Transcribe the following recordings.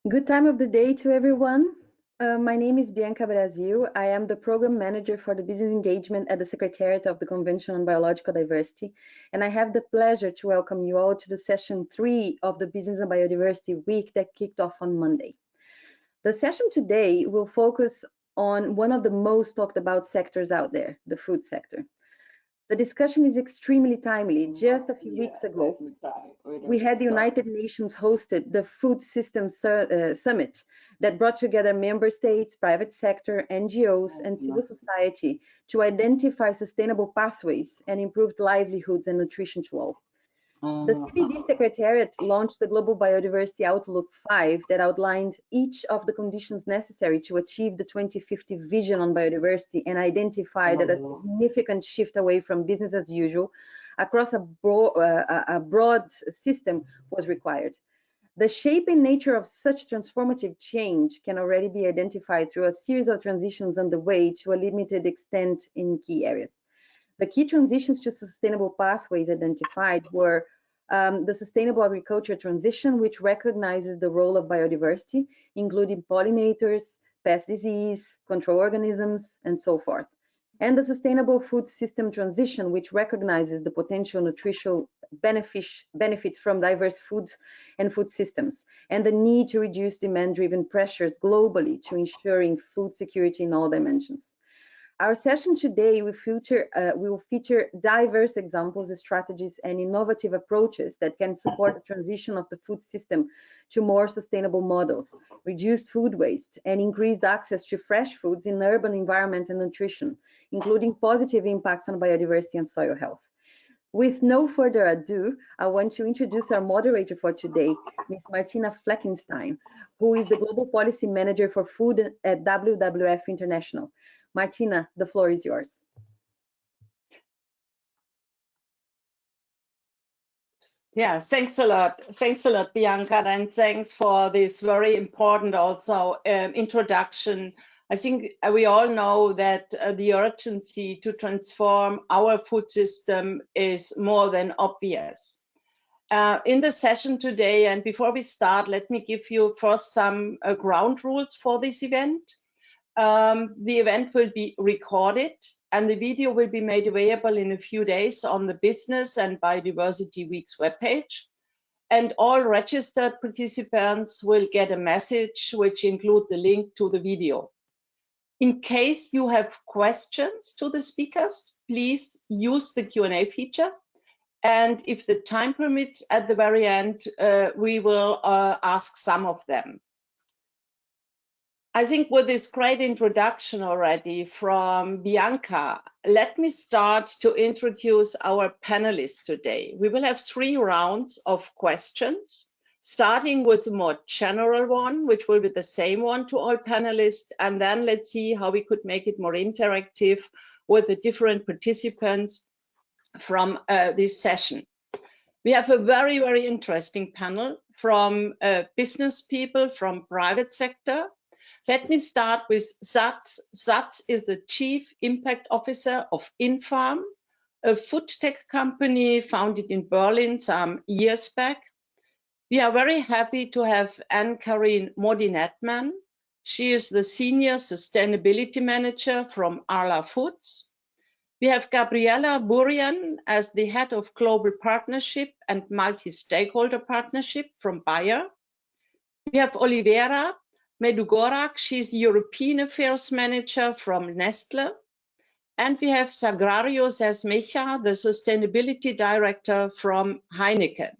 Good time of the day to everyone. My name is Bianca Brasil. I am the Program Manager for the Business Engagement at the Secretariat of the Convention on Biological Diversity, and I have the pleasure to welcome you all to the session 3 of the Business and Biodiversity Week that kicked off on Monday. The session today will focus on one of the most talked about sectors out there, the food sector. The discussion is extremely timely. Just a few weeks ago, we had the United Nations hosted the Food Systems Summit that brought together member states, private sector, NGOs, and civil society to identify sustainable pathways and improved livelihoods and nutrition to all. The CBD Secretariat launched the Global Biodiversity Outlook 5 that outlined each of the conditions necessary to achieve the 2050 vision on biodiversity and identified that a significant shift away from business as usual across a broad system was required. The shape and nature of such transformative change can already be identified through a series of transitions underway to a limited extent in key areas. The key transitions to sustainable pathways identified were the sustainable agriculture transition, which recognizes the role of biodiversity, including pollinators, pest disease, control organisms, and so forth. And the sustainable food system transition, which recognizes the potential nutritional benefits from diverse foods and food systems, and the need to reduce demand-driven pressures globally to ensuring food security in all dimensions. Our session today will feature diverse examples, strategies, and innovative approaches that can support the transition of the food system to more sustainable models, reduced food waste, and increased access to fresh foods in urban environment and nutrition, including positive impacts on biodiversity and soil health. With no further ado, I want to introduce our moderator for today, Ms. Martina Fleckenstein, who is the Global Policy Manager for Food at WWF International. Martina, the floor is yours. Yeah, thanks a lot. Thanks a lot, Bianca, and thanks for this very important also introduction. I think we all know that the urgency to transform our food system is more than obvious. In the session today, and before we start, let me give you first some ground rules for this event. The event will be recorded and the video will be made available in a few days on the Business and Biodiversity Week's webpage. And all registered participants will get a message which include the link to the video. In case you have questions to the speakers, please use the Q&A feature. And if the time permits at the very end, we will ask some of them. I think with this great introduction already from Bianca, let me start to introduce our panelists today. We will have 3 rounds of questions, starting with a more general one, which will be the same one to all panelists, and then let's see how we could make it more interactive with the different participants from this session. We have a very, very interesting panel from business people, from private sector. Let me start with Satz. Satz is the Chief Impact Officer of Infarm, a food tech company founded in Berlin some years back. We are very happy to have Anne-Karin Modi-Netman. She is the Senior Sustainability Manager from Arla Foods. We have Gabriela Burian as the Head of Global Partnership and Multi-Stakeholder Partnership from Bayer. We have Olivera Medugorak, she's the European Affairs Manager from Nestle. And we have Sagrario Zesmecha, the Sustainability Director from Heineken.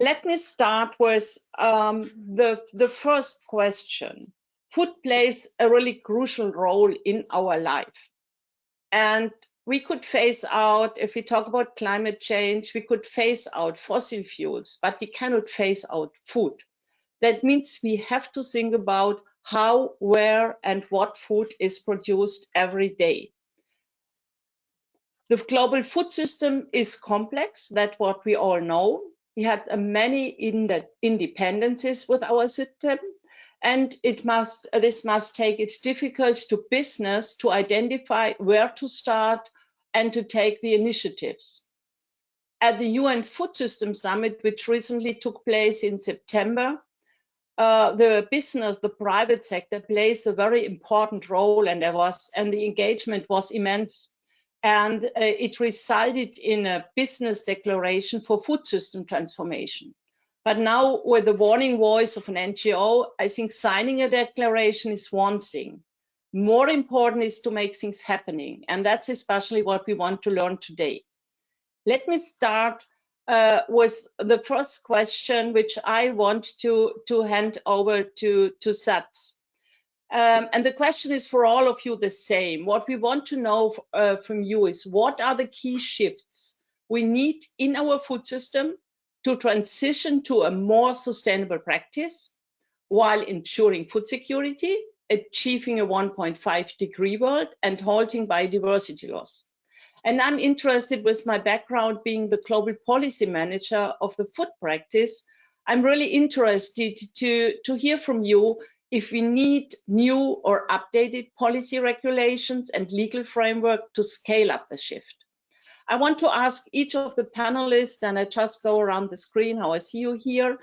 Let me start with the first question. Food plays a really crucial role in our life. And we could phase out, if we talk about climate change, we could phase out fossil fuels, but we cannot phase out food. That means we have to think about how, where, and what food is produced every day. The global food system is complex, that's what we all know. We had many independencies with our system, and this must take it difficult to business to identify where to start and to take the initiatives. At the UN Food System Summit, which recently took place in September, the business, the private sector plays a very important role, and the engagement was immense. And it resulted in a business declaration for food system transformation. But now, with the warning voice of an NGO, I think signing a declaration is one thing. More important is to make things happening, and that's especially what we want to learn today. Let me start with the first question, which I want to hand over to Sats. And the question is for all of you the same. What we want to know from you is, what are the key shifts we need in our food system to transition to a more sustainable practice while ensuring food security, achieving a 1.5-degree world, and halting biodiversity loss? And I'm interested, with my background being the global policy manager of the food practice, I'm really interested to hear from you if we need new or updated policy regulations and legal framework to scale up the shift. I want to ask each of the panelists, and I just go around the screen how I see you here,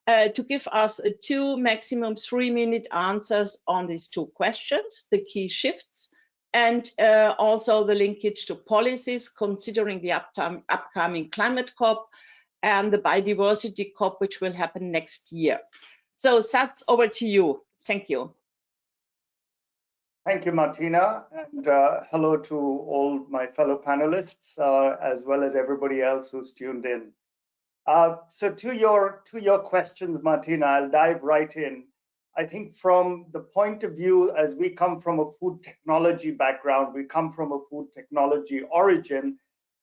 to give us 2, maximum 3-minute answers on these 2 questions, the key shifts, and also the linkage to policies, considering the upcoming climate COP and the biodiversity COP, which will happen next year. So Sats, over to you. Thank you. Thank you, Martina, and hello to all my fellow panelists, as well as everybody else who's tuned in. So to your questions, Martina, I'll dive right in. I think from the point of view, as we come from a food technology background, we come from a food technology origin.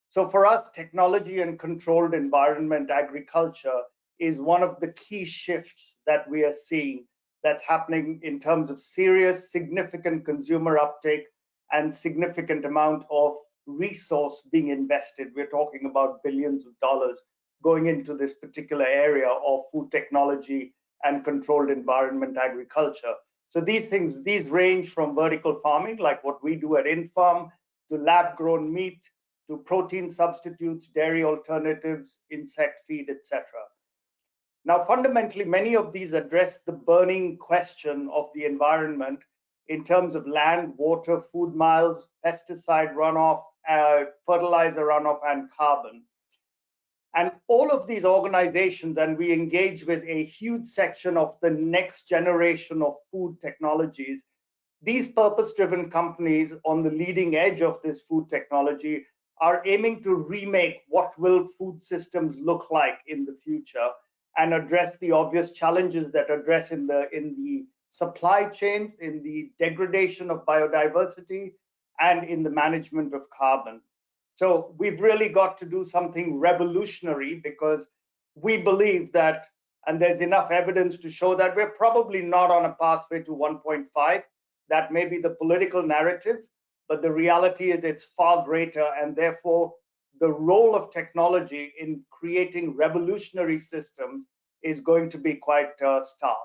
So for us, technology and controlled environment agriculture is one of the key shifts that we are seeing that's happening in terms of serious, significant consumer uptake and significant amount of resource being invested. We're talking about billions of dollars going into this particular area of food technology and controlled environment agriculture. So these range from vertical farming, like what we do at InFarm, to lab-grown meat, to protein substitutes, dairy alternatives, insect feed, etc. Now, fundamentally, many of these address the burning question of the environment in terms of land, water, food miles, pesticide runoff, fertilizer runoff, and carbon. And all of these organizations, and we engage with a huge section of the next generation of food technologies, these purpose-driven companies on the leading edge of this food technology are aiming to remake what will food systems look like in the future, and address the obvious challenges that address in the supply chains, in the degradation of biodiversity, and in the management of carbon. So we've really got to do something revolutionary, because we believe that, and there's enough evidence to show that we're probably not on a pathway to 1.5. That may be the political narrative, but the reality is it's far greater, and therefore the role of technology in creating revolutionary systems is going to be quite stark.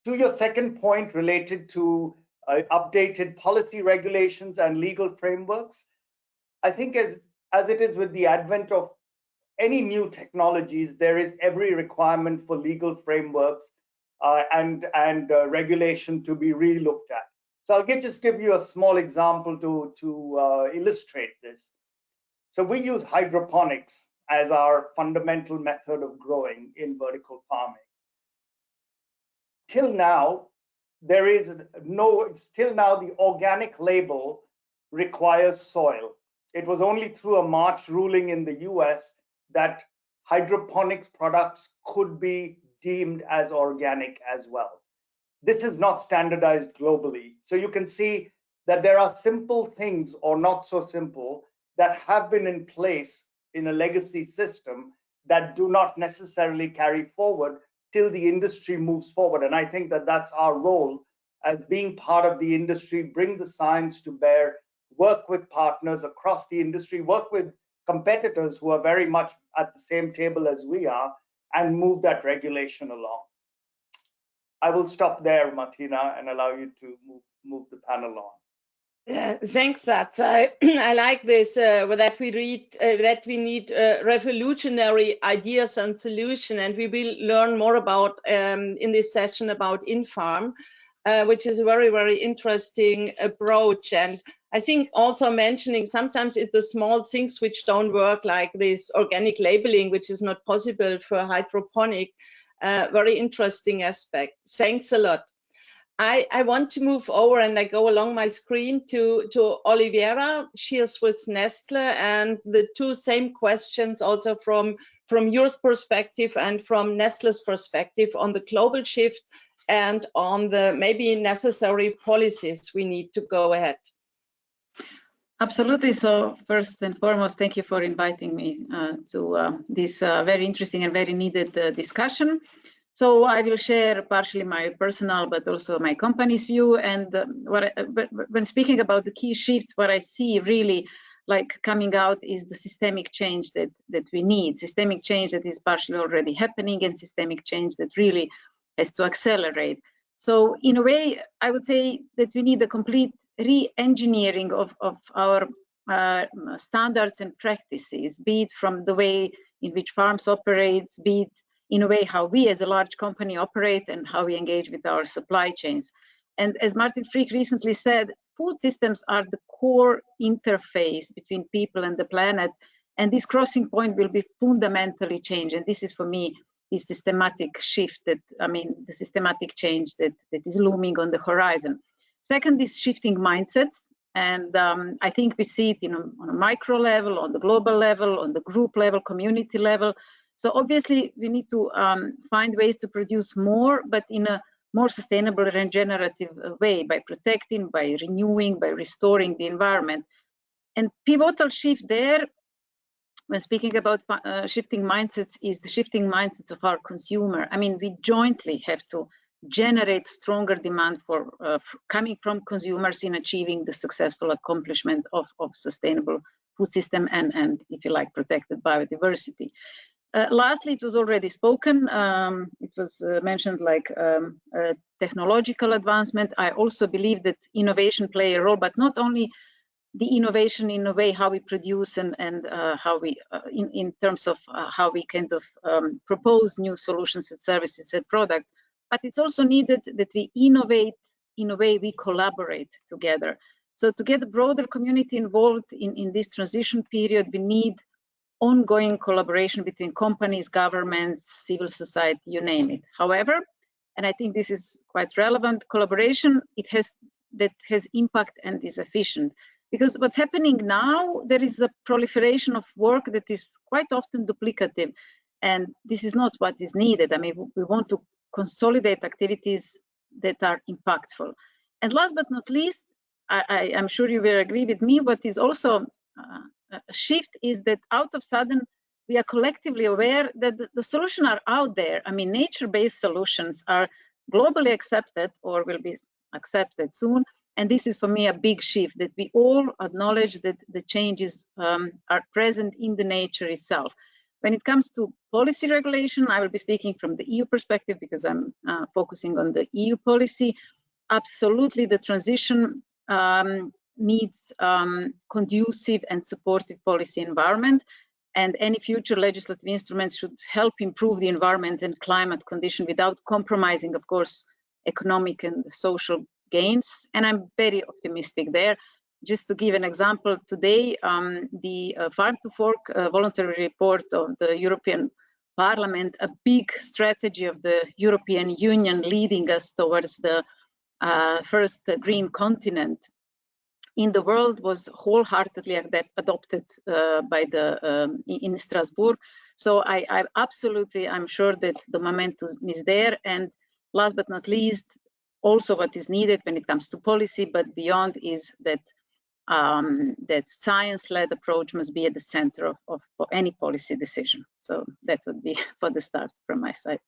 To your second point related to updated policy regulations and legal frameworks, I think as it is with the advent of any new technologies, there is every requirement for legal frameworks and regulation to be re-looked at. So I'll just give you a small example to illustrate this. So we use hydroponics as our fundamental method of growing in vertical farming. Till now, the organic label requires soil. It was only through a March ruling in the US that hydroponics products could be deemed as organic as well. This is not standardized globally. So you can see that there are simple things, or not so simple, that have been in place in a legacy system that do not necessarily carry forward till the industry moves forward. And I think that that's our role as being part of the industry, bring the science to bear, work with partners across the industry, work with competitors who are very much at the same table as we are, and move that regulation along. I will stop there, Martina, and allow you to move the panel on. Yeah, thanks, Sats. I like this that we read that we need revolutionary ideas and solution, and we will learn more about in this session about in-farm, which is a very, very interesting approach. And I think also mentioning sometimes it's the small things which don't work, like this organic labeling, which is not possible for hydroponic. Very interesting aspect. Thanks a lot. I want to move over and I go along my screen to Oliveira. She is with Nestle, and the two same questions also from your perspective and from Nestle's perspective on the global shift and on the maybe necessary policies we need to go ahead. Absolutely. So first and foremost, thank you for inviting me to this very interesting and very needed discussion. So I will share partially my personal, but also my company's view. And when speaking about the key shifts, what I see really like coming out is the systemic change that we need, systemic change that is partially already happening, and systemic change that really has to accelerate. So in a way, I would say that we need a complete re-engineering of our standards and practices, be it from the way in which farms operate, be it in a way how we as a large company operate and how we engage with our supply chains. And as Martin Frick recently said, food systems are the core interface between people and the planet, and this crossing point will be fundamentally changed. And this is, for me, the systematic shift that, I mean, the systematic change that is looming on the horizon. Second is shifting mindsets. And I think we see it on a micro level, on the global level, on the group level, community level. So obviously we need to find ways to produce more, but in a more sustainable and regenerative way, by protecting, by renewing, by restoring the environment. And pivotal shift there, when speaking about shifting mindsets, is the shifting mindsets of our consumer. I mean, we jointly have to generate stronger demand for coming from consumers in achieving the successful accomplishment of sustainable food system and if you like, protected biodiversity. Lastly, it was already spoken, it was mentioned like technological advancement. I also believe that innovation play a role, but not only the innovation in a way how we produce and how we, in terms of how we kind of propose new solutions and services and products, but it's also needed that we innovate in a way we collaborate together. So to get a broader community involved in this transition period, we need ongoing collaboration between companies, governments, civil society, you name it. However, and I think this is quite relevant, collaboration, that has impact and is efficient. Because what's happening now, there is a proliferation of work that is quite often duplicative, and this is not what is needed. I mean, we want to consolidate activities that are impactful. And last but not least, I'm sure you will agree with me, what is also a shift is that out of sudden we are collectively aware that the solutions are out there. I mean, nature-based solutions are globally accepted or will be accepted soon. And this is for me a big shift, that we all acknowledge that the changes are present in the nature itself. When it comes to policy regulation, I will be speaking from the EU perspective because I'm focusing on the EU policy. Absolutely, the transition needs conducive and supportive policy environment, and any future legislative instruments should help improve the environment and climate condition without compromising, of course, economic and social gains. And I'm very optimistic there. Just to give an example, today the Farm to Fork voluntary report of the European Parliament, a big strategy of the European Union leading us towards the first green continent in the world, was wholeheartedly adopted by in Strasbourg. So I'm sure that the momentum is there. And last but not least, also what is needed when it comes to policy, but beyond, is that that science-led approach must be at the center of any policy decision. So that would be for the start from my side.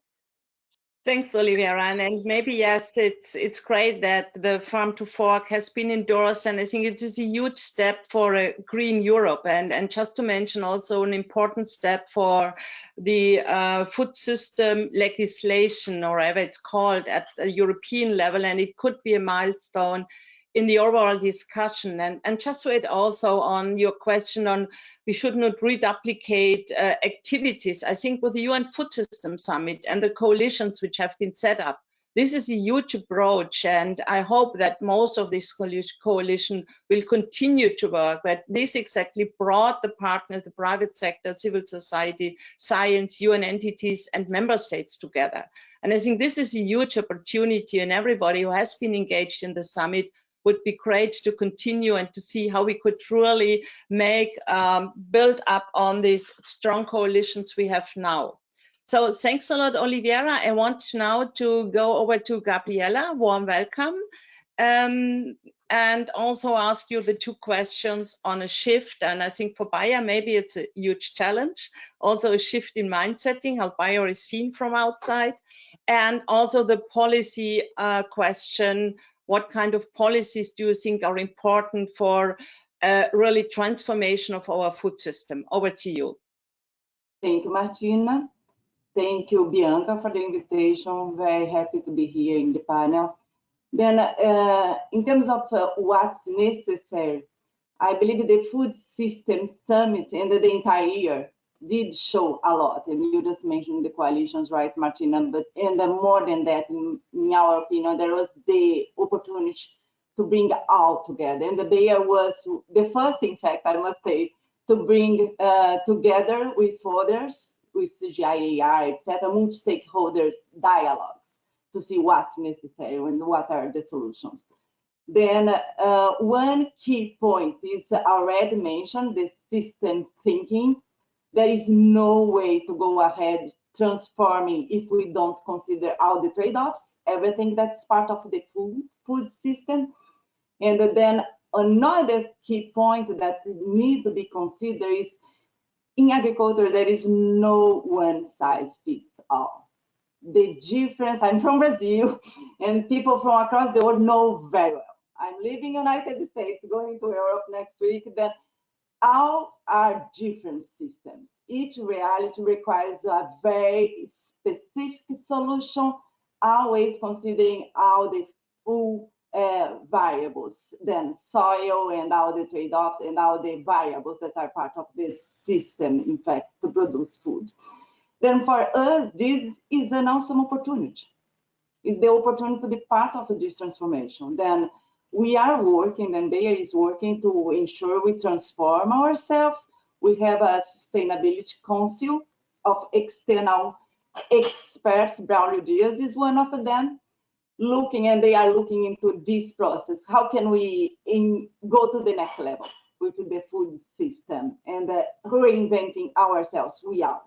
Thanks, Oliveira. And maybe, yes, it's great that the Farm to Fork has been endorsed, and I think it is a huge step for a green Europe. And just to mention also an important step for the food system legislation, or whatever it's called, at the European level, and it could be a milestone in the overall discussion. And just to add also on your question on we should not reduplicate activities, I think with the UN Food System Summit and the coalitions which have been set up, this is a huge approach, and I hope that most of this coalition will continue to work, that this exactly brought the partners, the private sector, civil society, science, UN entities, and member states together. And I think this is a huge opportunity, and everybody who has been engaged in the summit would be great to continue and to see how we could truly make, build up on these strong coalitions we have now. So thanks a lot, Oliviera. I want now to go over to Gabriela. Warm welcome. And also ask you the two questions on a shift. And I think for Bayer, maybe it's a huge challenge. Also a shift in mindsetting, how Bayer is seen from outside. And also the policy question, what kind of policies do you think are important for really transformation of our food system? Over to you. Thank you, Martina. Thank you, Bianca, for the invitation. Very happy to be here in the panel. Then, in terms of what's necessary, I believe the Food System Summit and the entire year did show a lot. And you just mentioned the coalitions, right, Martina? But more than that, in our opinion, there was the opportunity to bring all together. And the Bayer was the first, in fact, I must say, to bring together with others, with CGIAR, etc., multi-stakeholder dialogues to see what's necessary and what are the solutions. Then one key point is already mentioned, the system thinking. There is no way to go ahead transforming if we don't consider all the trade-offs, everything that's part of the food system. And then another key point that needs to be considered is in agriculture, there is no one size fits all. The difference, I'm from Brazil, and people from across the world know very well. I'm living in the United States, going to Europe next week, that all are different systems. Each reality requires a very specific solution, always considering all the full variables, then soil and all the trade-offs and all the variables that are part of this system, in fact, to produce food. Then for us, this is an awesome opportunity. It's the opportunity to be part of this transformation. Then we are working, and Bayer is working to ensure we transform ourselves. We have a sustainability council of external experts. Braulio Diaz is one of them, and they are looking into this process. How can we go to the next level with the food system and reinventing ourselves? We are.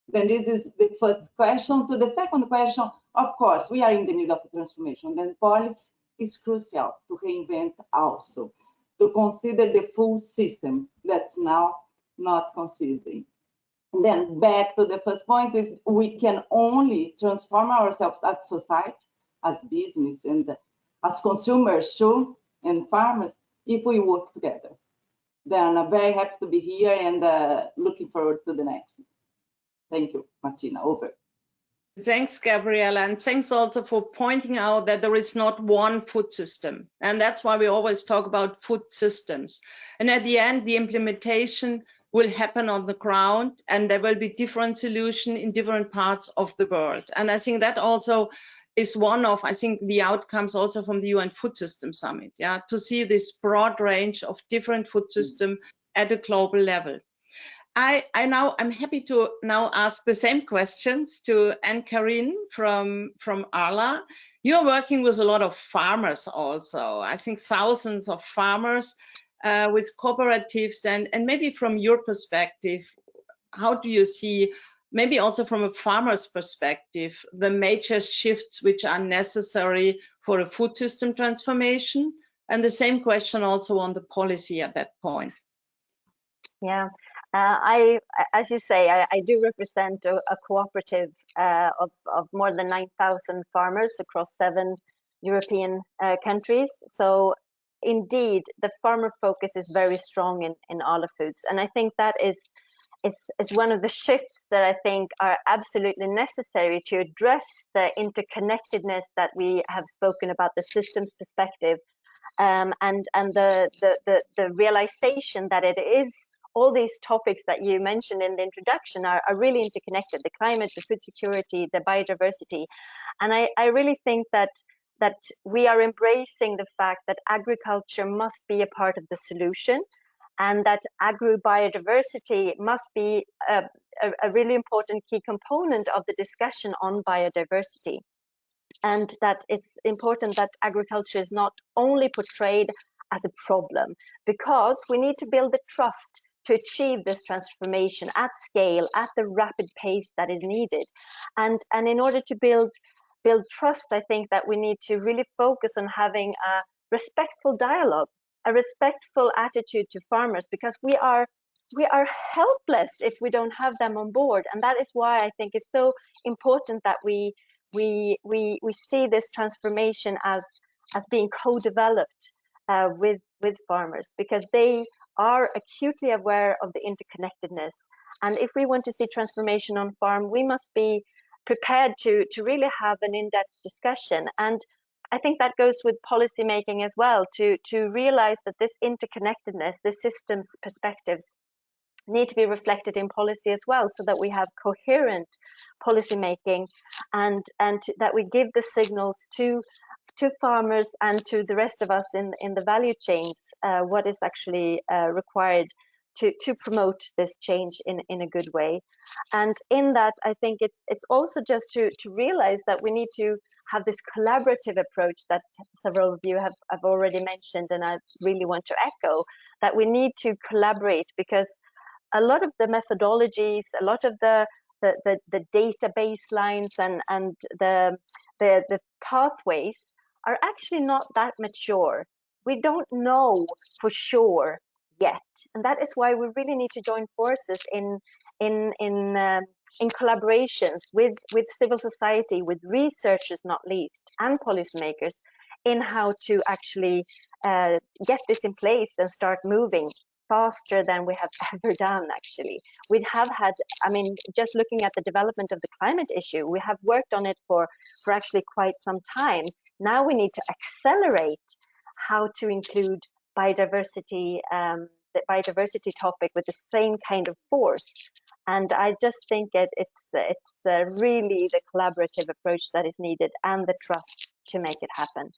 Then this is the first question. To the second question, of course, we are in the need of a transformation. Then policy is crucial to reinvent also, to consider the full system that's now not considering. And then back to the first point is we can only transform ourselves as society, as business, and as consumers too, and farmers, if we work together. Then I'm very happy to be here and looking forward to the next. Thank you, Martina. Over. Thanks, Gabriela, and thanks also for pointing out that there is not one food system. And that's why we always talk about food systems. And at the end, the implementation will happen on the ground, and there will be different solutions in different parts of the world. And I think that also is one of, I think, the outcomes also from the UN Food System Summit, yeah, to see this broad range of different food systems at a global level. I'm happy to now ask the same questions to Anne-Carine from Arla. You're working with a lot of farmers also. I think thousands of farmers with cooperatives, and maybe from your perspective, how do you see, maybe also from a farmer's perspective, the major shifts which are necessary for a food system transformation? And the same question also on the policy at that point. Yeah. As you say, I do represent a cooperative of more than 9,000 farmers across 7 European countries. So indeed, the farmer focus is very strong in Arla Foods. And I think that is one of the shifts that I think are absolutely necessary to address the interconnectedness that we have spoken about, the systems perspective. and the realization that it is all these topics that you mentioned in the introduction are really interconnected: the climate, the food security, the biodiversity. And I really think that we are embracing the fact that agriculture must be a part of the solution, and that agro-biodiversity must be a really important key component of the discussion on biodiversity. And that it's important that agriculture is not only portrayed as a problem, because we need to build the trust to achieve this transformation at scale, at the rapid pace that is needed. And in order to build trust, I think that we need to really focus on having a respectful dialogue, a respectful attitude to farmers, because we are helpless if we don't have them on board. And that is why I think it's so important that we see this transformation as being co-developed with farmers, because they are acutely aware of the interconnectedness. And if we want to see transformation on farm, we must be prepared to really have an in-depth discussion. And I think that goes with policy making as well, to realize that this interconnectedness, the systems perspectives, need to be reflected in policy as well, so that we have coherent policy making, and that we give the signals to farmers and to the rest of us in the value chains what is actually required to promote this change in a good way. And in that, I think it's also just to realize that we need to have this collaborative approach that several of you have already mentioned, and I really want to echo that we need to collaborate, because a lot of the methodologies, a lot of the data baselines and the pathways are actually not that mature. We don't know for sure yet, and that is why we really need to join forces in collaborations with civil society, with researchers not least, and policymakers, in how to actually get this in place and start moving faster than we have ever done. Actually, we have had, I mean, just looking at the development of the climate issue, we have worked on it for actually quite some time. Now we need to accelerate how to include biodiversity, the biodiversity topic, with the same kind of force. And I just think it's really the collaborative approach that is needed, and the trust to make it happen.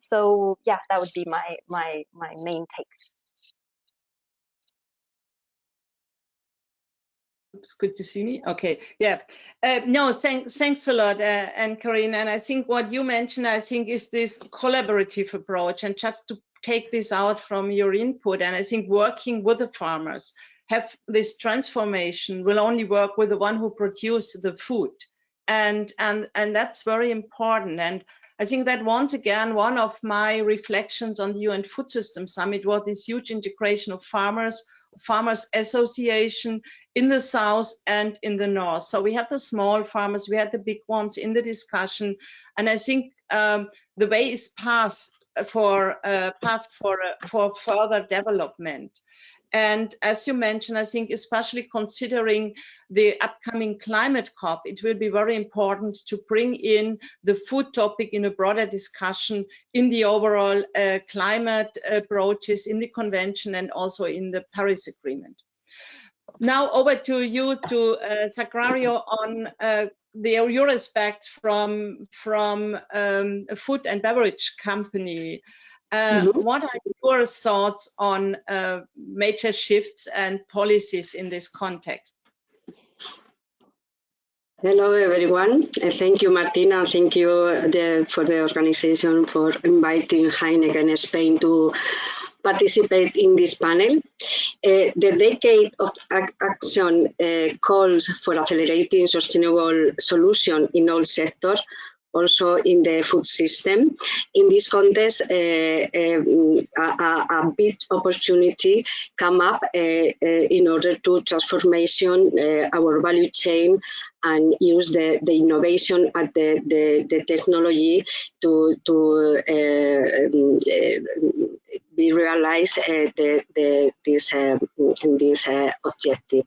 So yeah, that would be my main takes. It's good to see me. Okay, yeah. No, thanks a lot, Anne-Carine. And I think what you mentioned, I think, is this collaborative approach. And just to take this out from your input, and I think working with the farmers, have this transformation will only work with the one who produces the food. And that's very important. And I think that once again, one of my reflections on the UN Food System Summit was this huge integration of farmers association in the south and in the north. So we had the small farmers, we had the big ones in the discussion, and I think the way is path for further development. And as you mentioned, I think especially considering the upcoming climate COP, it will be very important to bring in the food topic in a broader discussion in the overall climate approaches in the convention and also in the Paris Agreement. Now over to you, to Sagrario, on your aspects from a food and beverage company. What are your thoughts on major shifts and policies in this context? Hello, everyone. Thank you, Martina. Thank you for the organization for inviting Heineken Spain to participate in this panel. The decade of action calls for accelerating sustainable solutions in all sectors, also in the food system. In this context, a big opportunity come up in order to transformation our value chain and use the innovation and the technology to be realized this objective.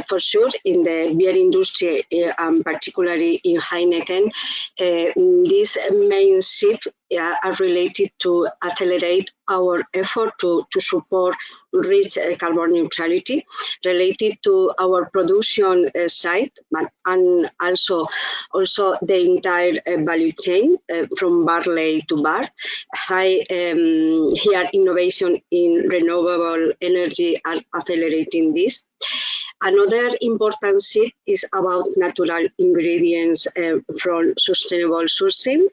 For sure, in the beer industry, and particularly in Heineken, this main shift are related to accelerate our effort to support reach carbon neutrality, related to our production side, and also the entire value chain from barley to bar. Here, innovation in renewable energy are accelerating this. Another important shift is about natural ingredients from sustainable sourcing.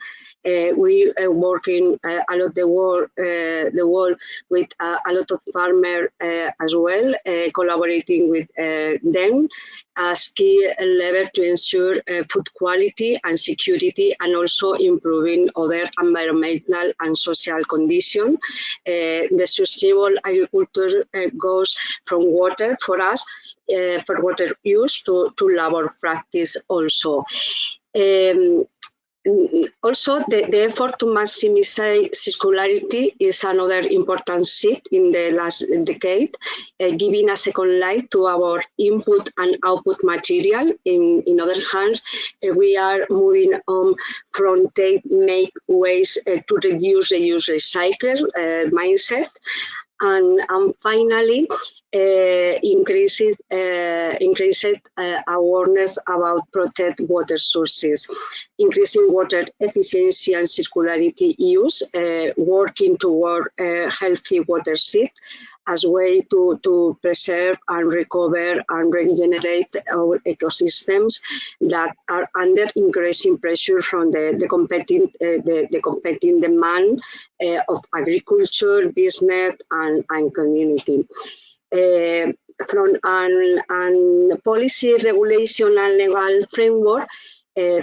We are working a lot the world with a lot of farmers as well, collaborating with them as key lever to ensure food quality and security, and also improving other environmental and social conditions. The sustainable agriculture goes from water for us, for water use to labor practice also. Also, the effort to maximize circularity is another important shift in the last decade, giving a second life to our input and output material. In other hands, we are moving on from make waste to reduce, reuse, recycle mindset. And finally, increases awareness about protect water sources, increasing water efficiency and circularity use, working toward healthy water shift as way to preserve and recover and regenerate our ecosystems that are under increasing pressure from the competing demand of agriculture, business, and community. From an policy, regulation, and legal framework,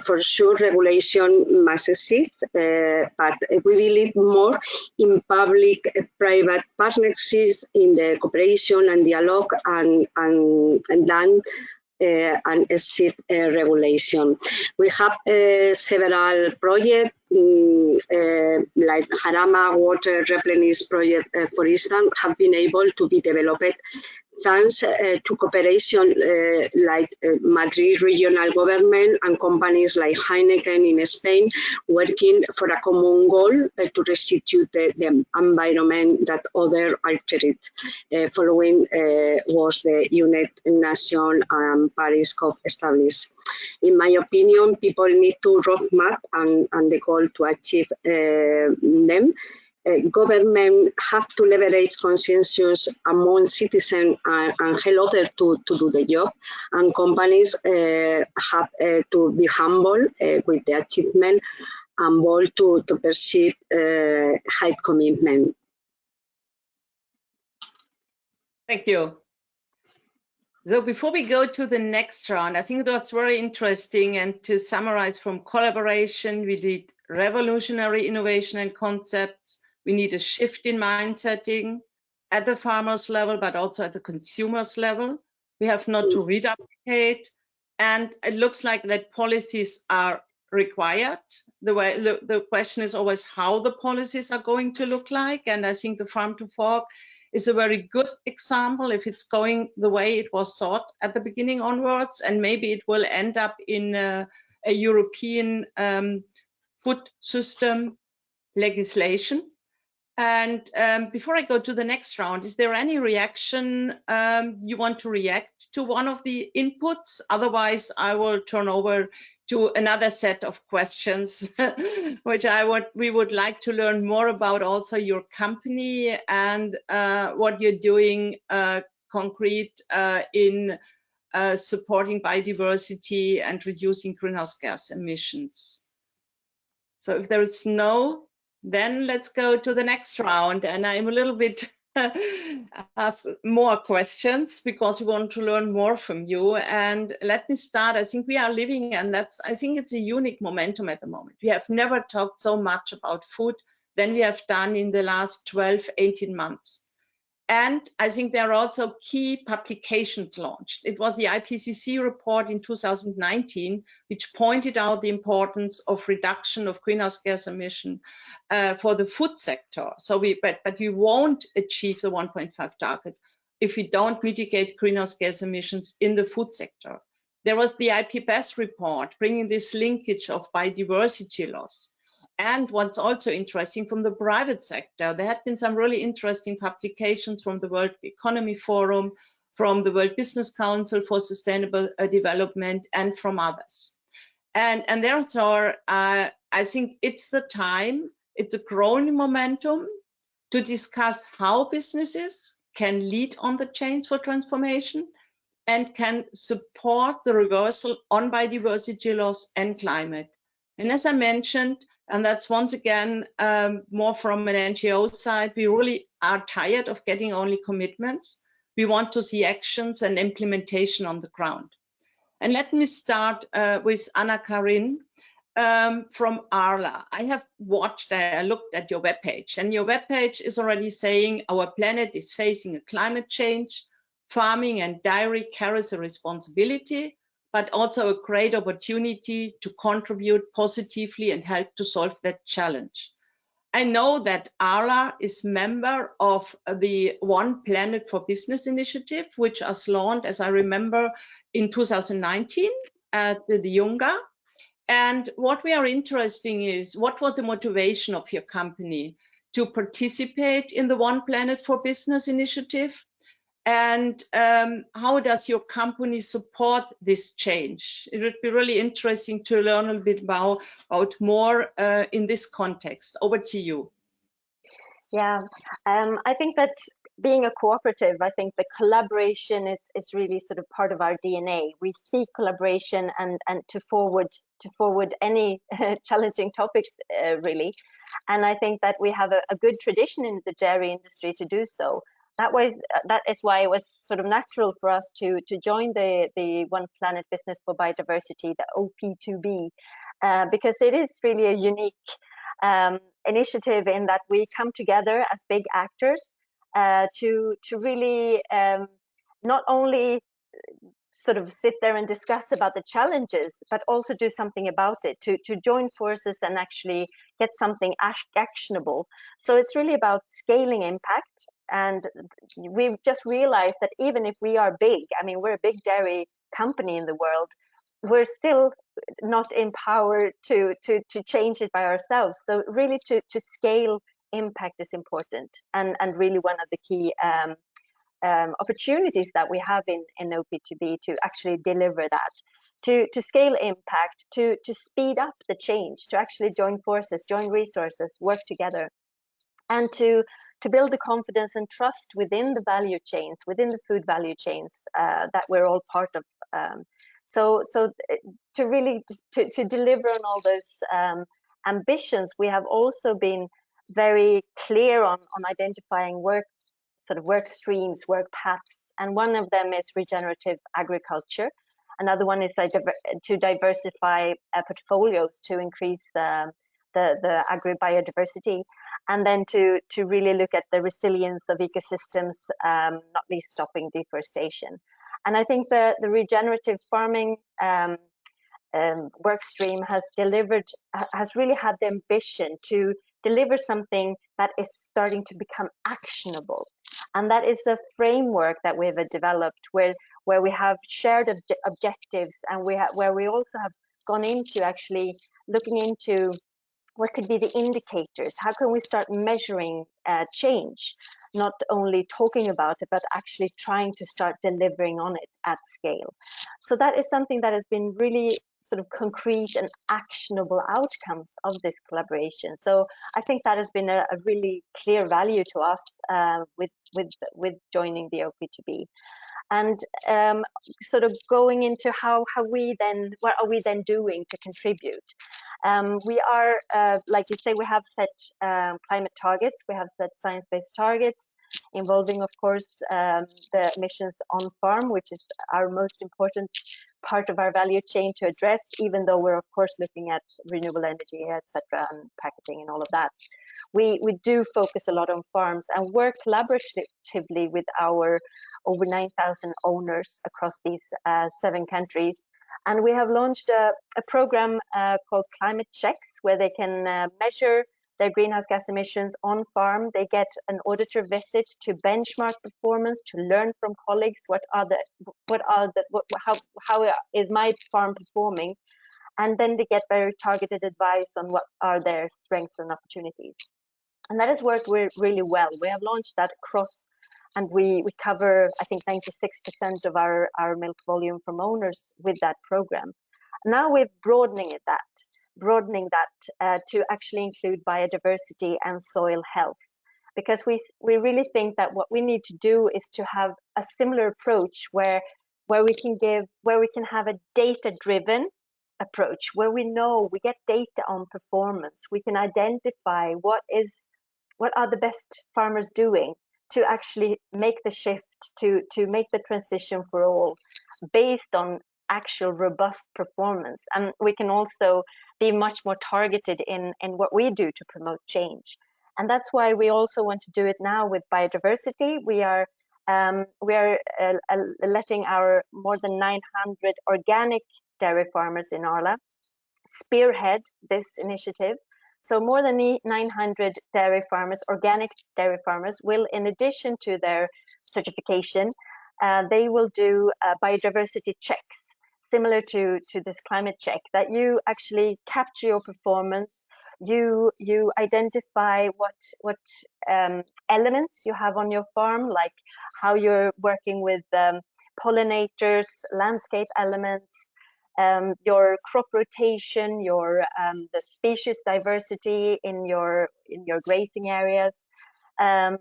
for sure, regulation must exist, but we believe more in public-private partnerships, in the cooperation and dialogue, and then and exit regulation. We have several projects like Jarama Water Replenish project, for instance, have been able to be developed thanks to cooperation like Madrid regional government and companies like Heineken in Spain, working for a common goal to restitute the environment that other altered. Following was the United Nations and Paris COP established. In my opinion, people need to roadmap and the goal to achieve them. Government have to leverage consensus among citizens and help others to do the job, and companies have to be humble with the achievement and bold to perceive high commitment. Thank you. So before we go to the next round, I think that's very interesting, and to summarize, from collaboration, we need revolutionary innovation and concepts. We need a shift in mindsetting at the farmers level, but also at the consumers level. We have not to reduplicate, and it looks like that policies are required. The question is always how the policies are going to look like, and I think the Farm to Fork is a very good example. If it's going the way it was thought at the beginning onwards, and maybe it will end up in a European food system legislation. And before I go to the next round, is there any reaction you want to react to one of the inputs? Otherwise, I will turn over to another set of questions, which we would like to learn more about, also your company and what you're doing concrete in supporting biodiversity and reducing greenhouse gas emissions. So if there is no, then let's go to the next round, and I'm a little bit ask more questions because we want to learn more from you. And let me start. I think we are living, and I think it's a unique momentum at the moment. We have never talked so much about food than we have done in the last 12, 18 months. And I think there are also key publications launched. It was the IPCC report in 2019, which pointed out the importance of reduction of greenhouse gas emission for the food sector. So but we won't achieve the 1.5 target if we don't mitigate greenhouse gas emissions in the food sector. There was the IPBES report bringing this linkage of biodiversity loss. And what's also interesting from the private sector, there had been some really interesting publications from the World Economic Forum, from the World Business Council for Sustainable Development, and from others. And therefore, I think it's the time, it's a growing momentum to discuss how businesses can lead on the chains for transformation and can support the reversal on biodiversity loss and climate. And as I mentioned, and that's once again more from an NGO side, we really are tired of getting only commitments. We want to see actions and implementation on the ground. And let me start with Anna Karin from Arla. I have watched, I looked at your webpage, and your webpage is already saying our planet is facing a climate change. Farming and dairy carries a responsibility, but also a great opportunity to contribute positively and help to solve that challenge. I know that Arla is member of the One Planet for Business initiative, which was launched, as I remember, in 2019 at the Yunga. And what we are interested in is, what was the motivation of your company to participate in the One Planet for Business initiative? And how does your company support this change? It would be really interesting to learn a bit about more in this context. Over to you. Yeah, I think that being a cooperative, I think the collaboration is really sort of part of our DNA. We see collaboration and to forward any challenging topics, really. And I think that we have a good tradition in the dairy industry to do so. That is why it was sort of natural for us to join the One Planet Business for Biodiversity, the OP2B, because it is really a unique initiative in that we come together as big actors to really not only sort of sit there and discuss about the challenges, but also do something about it, to join forces and actually get something actionable. So it's really about scaling impact. And we've just realized that even if we are big, I mean, we're a big dairy company in the world, we're still not empowered to change it by ourselves. So really to scale impact is important, and really one of the key opportunities that we have in OP2B to actually deliver that, to scale impact, to speed up the change, to actually join forces, join resources, work together, and to build the confidence and trust within the value chains, within the food value chains that we're all part of. So to really to deliver on all those ambitions, we have also been very clear on identifying work streams, work paths, and one of them is regenerative agriculture. Another one is to diversify portfolios to increase the agri-biodiversity, and then to really look at the resilience of ecosystems, not least stopping deforestation. And I think the regenerative farming work stream has really had the ambition to deliver something that is starting to become actionable. And that is a framework that we have developed where we have shared objectives, and where we also have gone into actually looking into what could be the indicators. How can we start measuring change, not only talking about it, but actually trying to start delivering on it at scale. So that is something that has been really sort of concrete and actionable outcomes of this collaboration. So I think that has been a really clear value to us with joining the OP2B. And sort of going into what are we then doing to contribute? We are, like you say, we have set climate targets, we have set science-based targets involving, of course, the emissions on farm, which is our most important part of our value chain to address, even though we're, of course, looking at renewable energy, etc., and packaging and all of that. We do focus a lot on farms and work collaboratively with our over 9,000 owners across these 7 countries. And we have launched a program called Climate Checks, where they can measure their greenhouse gas emissions on farm. They get an auditor visit to benchmark performance, to learn from colleagues how is my farm performing, and then they get very targeted advice on what are their strengths and opportunities. And that has worked really well. We have launched that across, and we cover, I think, 96% of our milk volume from owners with that program. Now we're broadening that to actually include biodiversity and soil health, because we really think that what we need to do is to have a similar approach where we can have a data-driven approach, where we get data on performance. We can identify what are the best farmers doing to actually make the shift, to make the transition for all based on actual robust performance. And we can also be much more targeted in what we do to promote change. And that's why we also want to do it now with biodiversity. We are letting our more than 900 organic dairy farmers in Arla spearhead this initiative. So more than 900 dairy farmers, organic dairy farmers, will, in addition to their certification, they will do biodiversity checks, similar to this climate check, that you actually capture your performance, you identify what elements you have on your farm, like how you're working with pollinators, landscape elements, your crop rotation, the species diversity in your grazing areas, and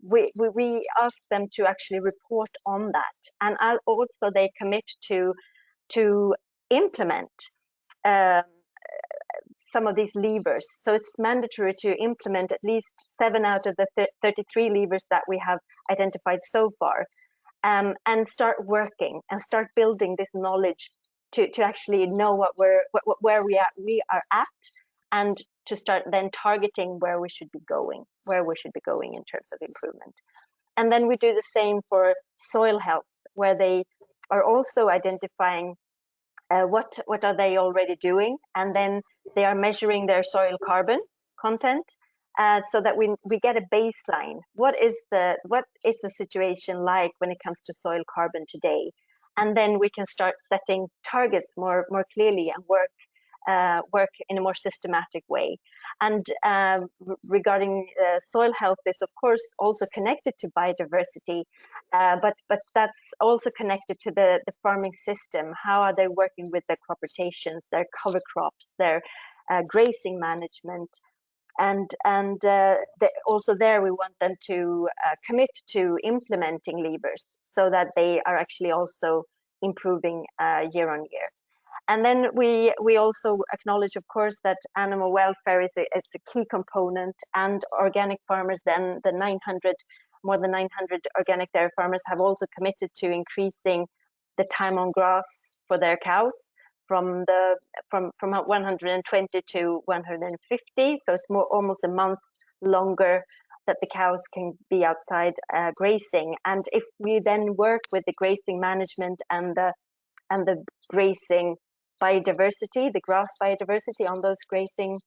we ask them to actually report on that, and also they commit to implement some of these levers. So it's mandatory to implement at least 7 out of the 33 levers that we have identified so far. And start working and start building this knowledge to actually know where we are at, and to start then targeting where we should be going in terms of improvement. And then we do the same for soil health, where they are also identifying what are they already doing, and then they are measuring their soil carbon content. So that we get a baseline. What is the situation like when it comes to soil carbon today? And then we can start setting targets more clearly and work in a more systematic way. And regarding soil health is of course also connected to biodiversity, but that's also connected to the farming system. How are they working with their crop rotations, their cover crops, their grazing management? And also there we want them to commit to implementing levers, so that they are actually also improving year on year. And then we also acknowledge, of course, that animal welfare is a key component, and organic farmers, then more than 900 organic dairy farmers have also committed to increasing the time on grass for their cows from 120 to 150, so it's almost a month longer that the cows can be outside grazing. And if we then work with the grazing management and the grazing biodiversity, the grass biodiversity on those grazing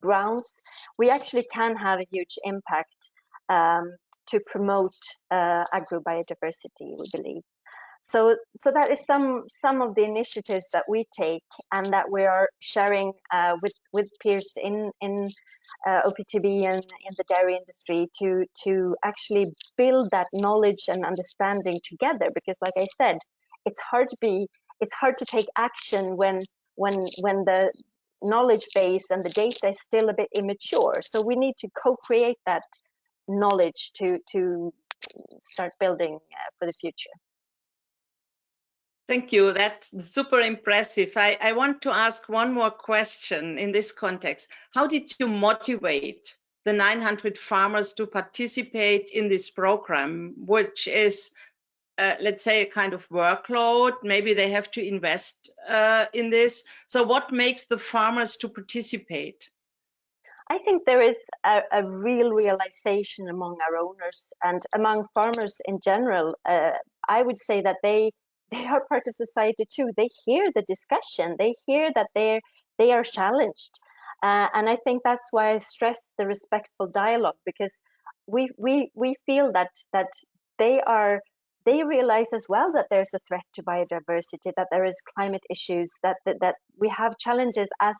grounds, we actually can have a huge impact to promote agrobiodiversity, we believe. So that is some of the initiatives that we take and that we are sharing with peers in OPTB and in the dairy industry to actually build that knowledge and understanding together. Because, like I said, it's hard to take action when the knowledge base and the data is still a bit immature. So we need to co-create that knowledge to start building for the future. Thank you. That's super impressive. I want to ask one more question in this context. How did you motivate the 900 farmers to participate in this program, which is, let's say, a kind of workload? Maybe they have to invest in this. So what makes the farmers to participate? I think there is a real realization among our owners and among farmers in general. I would say that they are part of society too. They hear the discussion. They hear that they are challenged, and I think that's why I stress the respectful dialogue, because we feel that they are they realize as well that there's a threat to biodiversity, that there is climate issues, that we have challenges as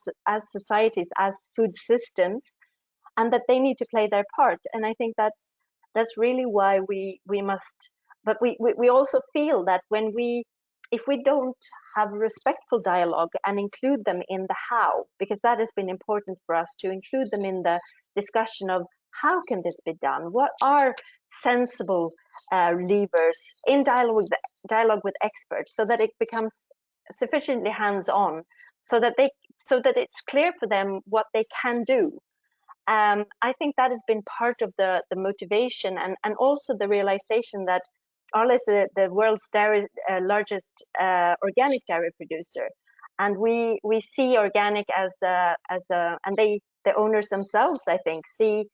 societies, as food systems, and that they need to play their part. And I think that's really why we must, but we also feel that if we don't have respectful dialogue and include them in the how, because that has been important for us to include them in the discussion of how can this be done? What are sensible levers in dialogue with experts, so that it becomes sufficiently hands-on, so that it's clear for them what they can do. I think that has been part of the motivation, and also the realization that Arla is the world's largest organic dairy producer, and we see organic as and the owners themselves, I think, see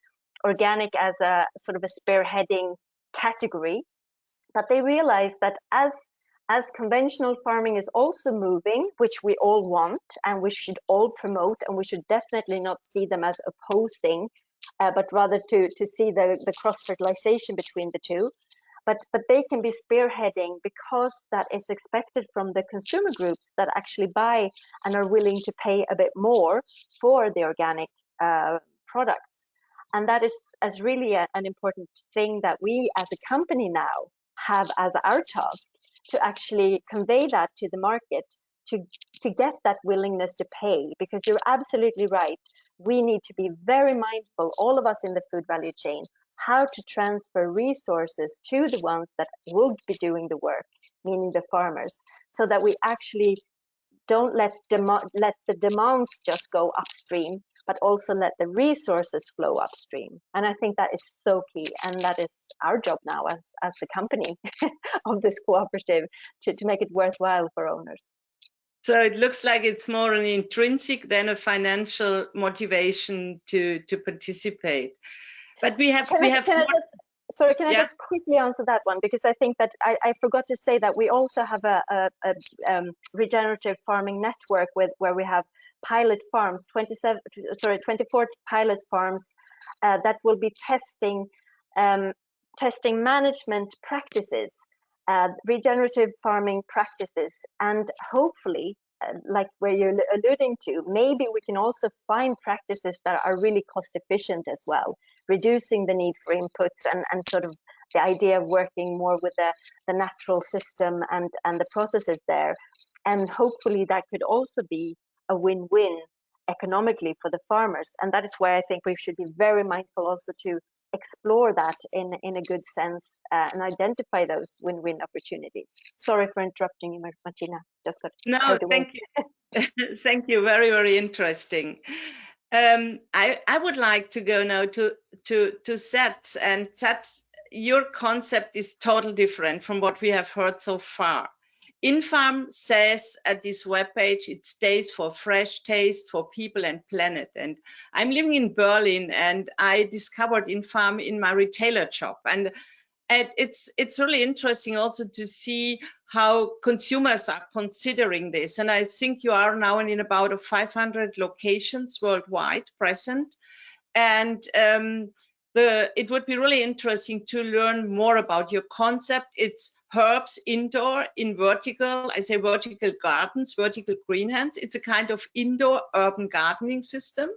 organic as a sort of a spearheading category. But they realize that as conventional farming is also moving, which we all want and we should all promote, and we should definitely not see them as opposing, but rather to see the cross-fertilization between the two. But they can be spearheading, because that is expected from the consumer groups that actually buy and are willing to pay a bit more for the organic products. And that is as really an important thing that we as a company now have as our task, to actually convey that to the market, to get that willingness to pay. Because you're absolutely right, we need to be very mindful, all of us in the food value chain, how to transfer resources to the ones that will be doing the work, meaning the farmers, so that we actually don't let the demands just go upstream, but also let the resources flow upstream. And I think that is so key, and that is our job now as the company of this cooperative, to make it worthwhile for owners. So it looks like it's more an intrinsic than a financial motivation to participate. But we have I just quickly answer that one, because I think that I forgot to say that we also have a regenerative farming network where we have pilot farms, 24 pilot farms that will be testing management practices, regenerative farming practices, and hopefully, like where you're alluding to, maybe we can also find practices that are really cost efficient as well, reducing the need for inputs, and sort of the idea of working more with the natural system and the processes there. And hopefully that could also be a win-win economically for the farmers. And that is why I think we should be very mindful also to explore that in a good sense, and identify those win-win opportunities. Sorry for interrupting you, Martina. Just got carried away. Thank you. Thank you. Very, very interesting. I would like to go now to Seth, and Seth, your concept is totally different from what we have heard so far. InFarm says at this webpage, it stays for fresh taste for people and planet. And I'm living in Berlin, and I discovered InFarm in my retailer shop. And it's really interesting also to see how consumers are considering this. And I think you are now in about 500 locations worldwide present. And it would be really interesting to learn more about your concept. It's herbs indoor in vertical, I say vertical gardens, vertical greenhands. It's a kind of indoor urban gardening system.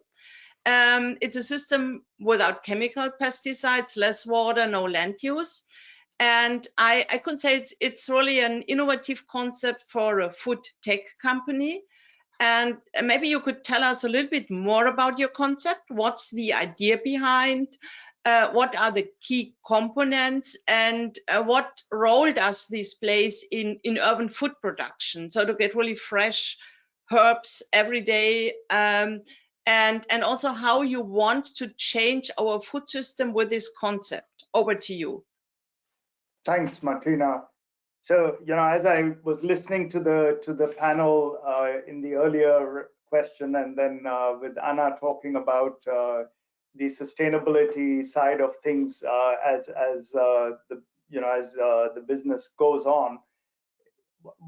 It's a system without chemical pesticides, less water, no land use. And I could say it's really an innovative concept for a food tech company. And maybe you could tell us a little bit more about your concept. What's the idea behind? What are the key components, and what role does this play in urban food production? So to get really fresh herbs every day, and also how you want to change our food system with this concept. Over to you. Thanks, Martina. So, as I was listening to the panel in the earlier question, and then with Anna talking about the sustainability side of things as the business goes on,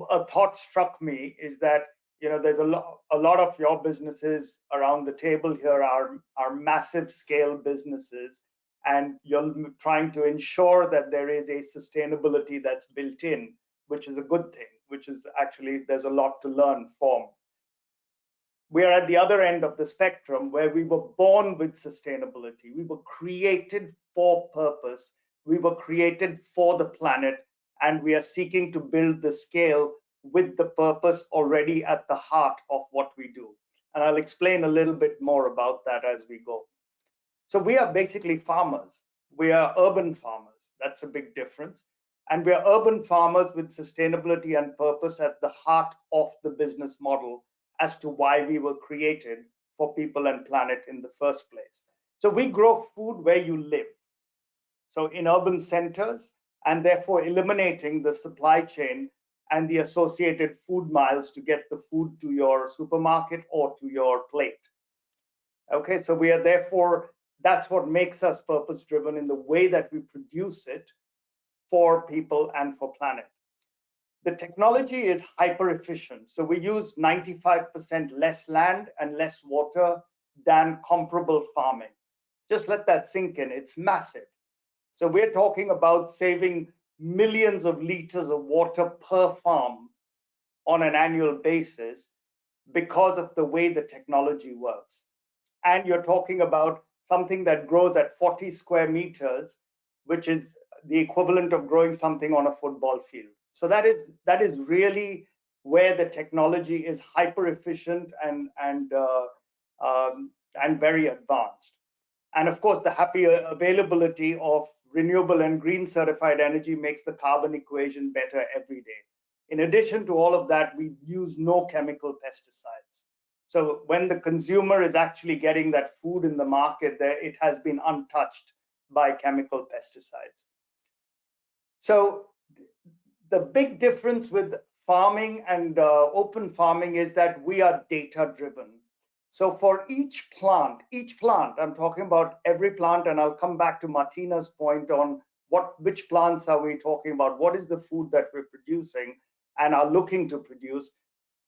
a thought struck me is that there's a lot of your businesses around the table here are massive scale businesses, and you're trying to ensure that there is a sustainability that's built in, which is a good thing, which is actually, there's a lot to learn from. We are at the other end of the spectrum where we were born with sustainability. We were created for purpose. We were created for the planet, and we are seeking to build the scale with the purpose already at the heart of what we do. And I'll explain a little bit more about that as we go. So we are basically farmers. We are urban farmers. That's a big difference. And we are urban farmers with sustainability and purpose at the heart of the business model as to why we were created for people and planet in the first place. So we grow food where you live. So in urban centers, and therefore eliminating the supply chain and the associated food miles to get the food to your supermarket or to your plate. Okay, so we are therefore, that's what makes us purpose driven in the way that we produce it for people and for planet. The technology is hyper efficient. So we use 95% less land and less water than comparable farming. Just let that sink in, it's massive. So we're talking about saving millions of liters of water per farm on an annual basis because of the way the technology works. And you're talking about something that grows at 40 square meters, which is the equivalent of growing something on a football field. So that is really where the technology is hyper efficient and very advanced. And of course, the happy availability of renewable and green certified energy makes the carbon equation better every day. In addition to all of that, we use no chemical pesticides. So when the consumer is actually getting that food in the market, it has been untouched by chemical pesticides. So the big difference with farming and open farming is that we are data driven. So for each plant, I'm talking about every plant, and I'll come back to Martina's point on which plants are we talking about, what is the food that we're producing and are looking to produce.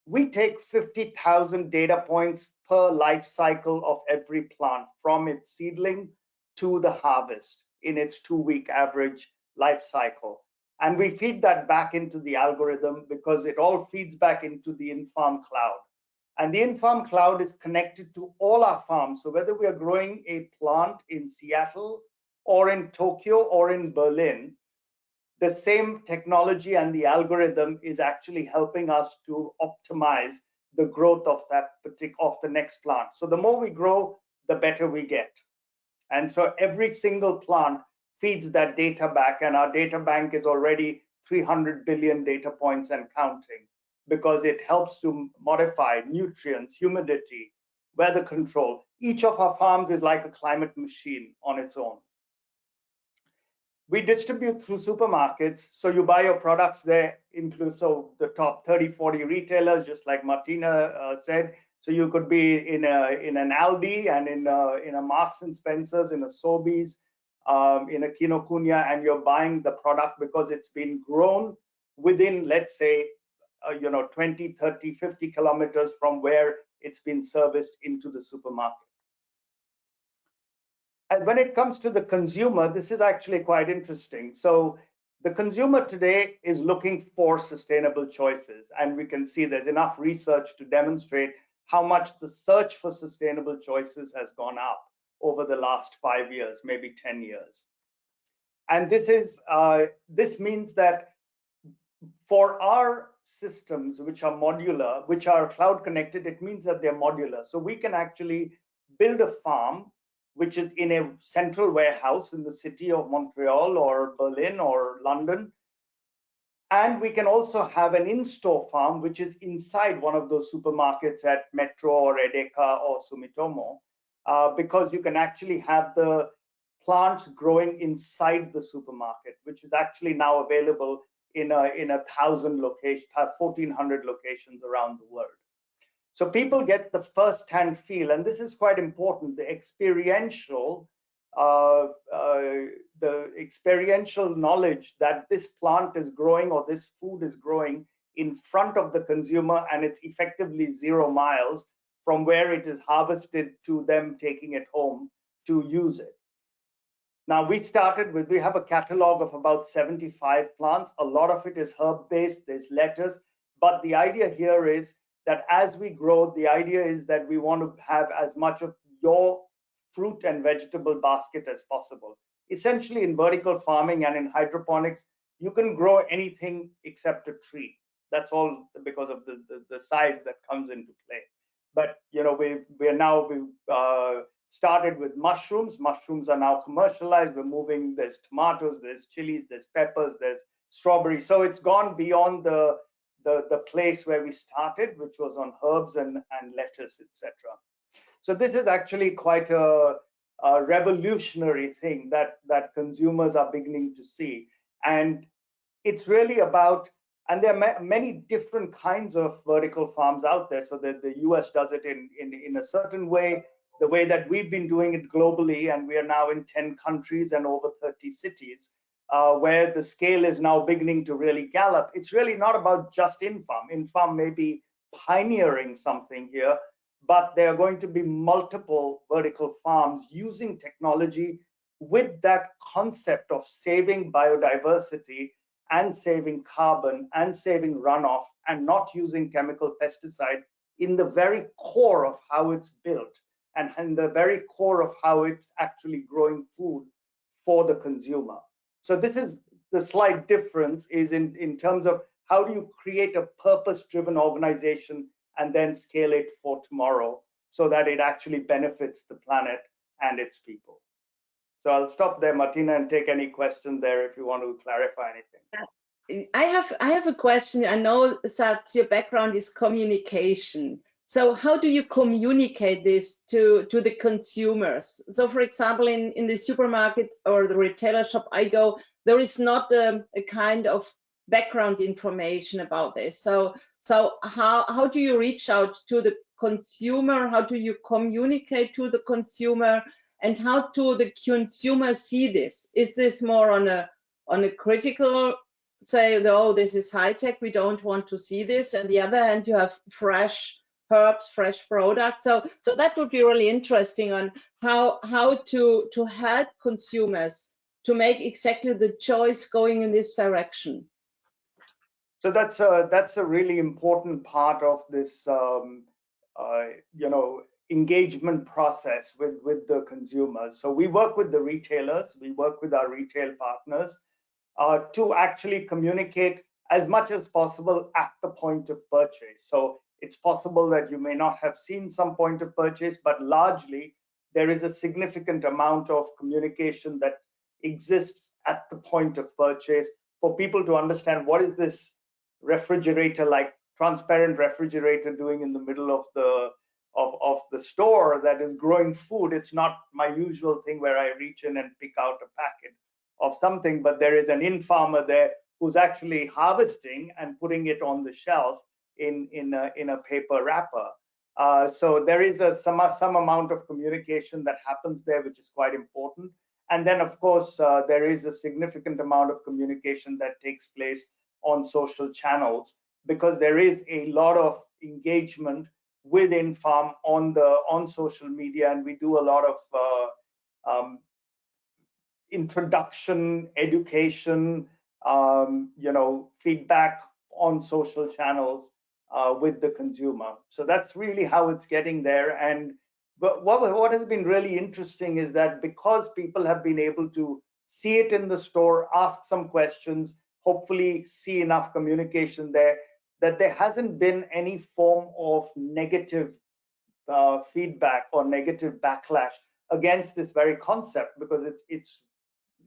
We take 50,000 data points per life cycle of every plant, from its seedling to the harvest in its 2-week average life cycle. And we feed that back into the algorithm because it all feeds back into the in-farm cloud. And the in-farm cloud is connected to all our farms. So whether we are growing a plant in Seattle or in Tokyo or in Berlin, the same technology and the algorithm is actually helping us to optimize the growth of the next plant. So the more we grow, the better we get. And so every single plant feeds that data back, and our data bank is already 300 billion data points and counting, because it helps to modify nutrients, humidity, weather control. Each of our farms is like a climate machine on its own. We distribute through supermarkets, so you buy your products there, so the top 30, 40 retailers, just like Martina said. So you could be in an Aldi and in a Marks and Spencer's, in a Sobeys, in a Kinokuniya, and you're buying the product because it's been grown within, let's say, 20, 30, 50 kilometers from where it's been serviced into the supermarket. And when it comes to the consumer, this is actually quite interesting. So the consumer today is looking for sustainable choices, and we can see there's enough research to demonstrate how much the search for sustainable choices has gone up over the last 5 years, maybe 10 years. And this means that for our systems, which are modular, which are cloud connected, it means that they're modular. So we can actually build a farm which is in a central warehouse in the city of Montreal or Berlin or London. And we can also have an in-store farm, which is inside one of those supermarkets at Metro or Edeka or Sumitomo, because you can actually have the plants growing inside the supermarket, which is actually now available in 1,000 locations, 1,400 locations around the world. So people get the first-hand feel, and this is quite important, the experiential knowledge that this plant is growing or this food is growing in front of the consumer, and it's effectively 0 miles from where it is harvested to them taking it home to use it. Now we have a catalog of about 75 plants. A lot of it is herb-based, there's lettuce, but the idea here is that as we grow, the idea is that we want to have as much of your fruit and vegetable basket as possible. Essentially in vertical farming and in hydroponics, you can grow anything except a tree. That's all because of the size that comes into play. But you know, we've started with mushrooms. Mushrooms are now commercialized. We're moving, there's tomatoes, there's chilies, there's peppers, there's strawberries. So it's gone beyond the place where we started, which was on herbs and lettuce, etc. So this is actually quite a revolutionary thing that consumers are beginning to see. And it's really about, and there are many different kinds of vertical farms out there. So that the US does it in a certain way, the way that we've been doing it globally, and we are now in 10 countries and over 30 cities, where the scale is now beginning to really gallop. It's really not about just in-farm. In-farm may be pioneering something here, but there are going to be multiple vertical farms using technology with that concept of saving biodiversity and saving carbon and saving runoff and not using chemical pesticide in the very core of how it's built and in the very core of how it's actually growing food for the consumer. So this is the slight difference is in terms of how do you create a purpose-driven organization and then scale it for tomorrow so that it actually benefits the planet and its people. So I'll stop there, Martina, and take any question there if you want to clarify anything. I have a question. I know that your background is communication. So how do you communicate this to the consumers? So for example, in the supermarket or the retailer shop I go, there is not a kind of background information about this. So how do you reach out to the consumer? How do you communicate to the consumer? And how do the consumer see this? Is this more on a critical, say, oh, this is high tech, we don't want to see this. On the other hand, you have fresh herbs, fresh products. So that would be really interesting on how to help consumers to make exactly the choice going in this direction. So that's a really important part of this, you know, engagement process with the consumers. So we work with the retailers, we work with our retail partners to actually communicate as much as possible at the point of purchase. So it's possible that you may not have seen some point of purchase, but largely there is a significant amount of communication that exists at the point of purchase for people to understand what is this refrigerator, like transparent refrigerator, doing in the middle of the store that is growing food. It's not my usual thing where I reach in and pick out a packet of something, but there is an in-farmer there who's actually harvesting and putting it on the shelf in a paper wrapper. So there is some amount of communication that happens there, which is quite important. And then, of course, there is a significant amount of communication that takes place on social channels, because there is a lot of engagement within farm on social media, and we do a lot of introduction, education, you know, feedback on social channels with the consumer. So that's really how it's getting there. And but what has been really interesting is that because people have been able to see it in the store, ask some questions, hopefully see enough communication there, that there hasn't been any form of negative feedback or negative backlash against this very concept, because it's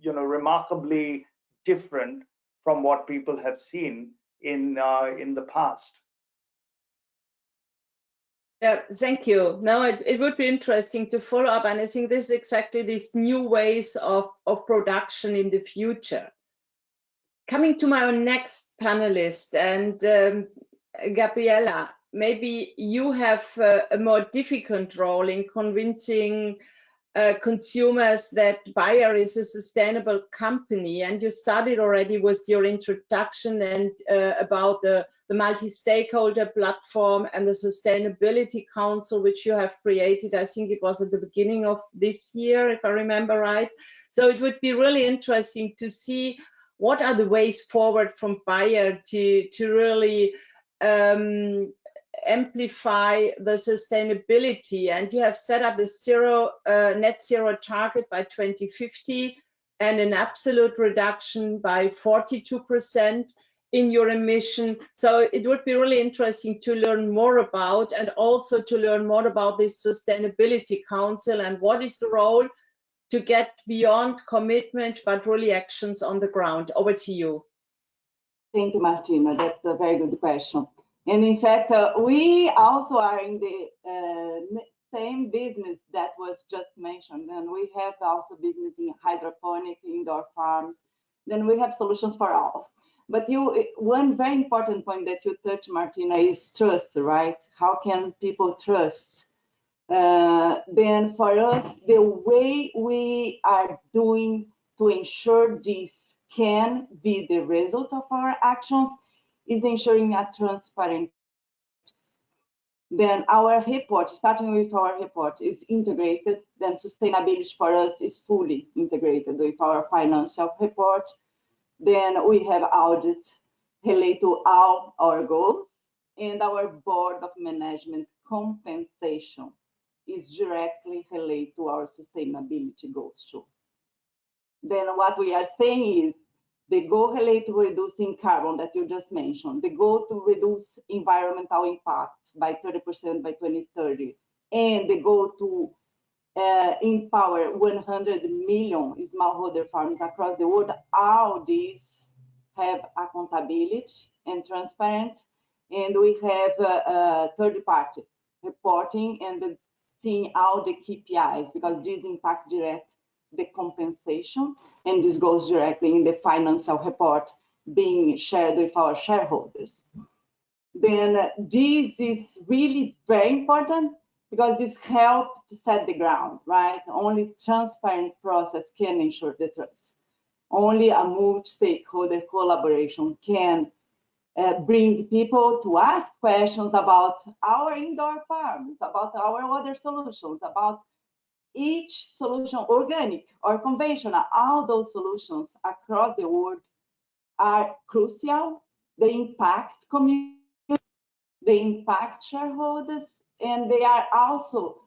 you know, remarkably different from what people have seen in the past. Yeah, thank you. Now it would be interesting to follow up, and I think this is exactly these new ways of production in the future. Coming to my next panelist, and Gabriela, maybe you have a more difficult role in convincing consumers that Bayer is a sustainable company, and you started already with your introduction and about the multi-stakeholder platform and the Sustainability Council, which you have created. I think it was at the beginning of this year, if I remember right. So it would be really interesting to see what are the ways forward from Bayer to really amplify the sustainability. And you have set up a net zero target by 2050 and an absolute reduction by 42% in your emission. So it would be really interesting to learn more about, and also to learn more about this Sustainability Council and what is the role to get beyond commitment, but really actions on the ground. Over to you. Thank you, Martina. That's a very good question. And in fact, we also are in the same business that was just mentioned. And we have also business in hydroponic, indoor farms. Then we have solutions for all. But one very important point that you touched, Martina, is trust, right? How can people trust? Then for us, the way we are doing to ensure this can be the result of our actions is ensuring a transparent. Then our report, starting with our report, is integrated. Then sustainability for us is fully integrated with our financial report. Then we have audits related to all our goals, and our board of management compensation is directly related to our sustainability goals too. Then what we are saying is the goal related to reducing carbon that you just mentioned, the goal to reduce environmental impact by 30% by 2030, and the goal to empower 100 million smallholder farms across the world. All these have accountability and transparent, and we have third-party reporting and seeing all the KPIs, because this impact direct the compensation, and this goes directly in the financial report being shared with our shareholders. Then this is really very important, because this helps to set the ground, right? Only transparent process can ensure the trust. Only a multi-stakeholder collaboration can bring people to ask questions about our indoor farms, about our other solutions, about each solution, organic or conventional. All those solutions across the world are crucial. They impact community, they impact shareholders, and they are also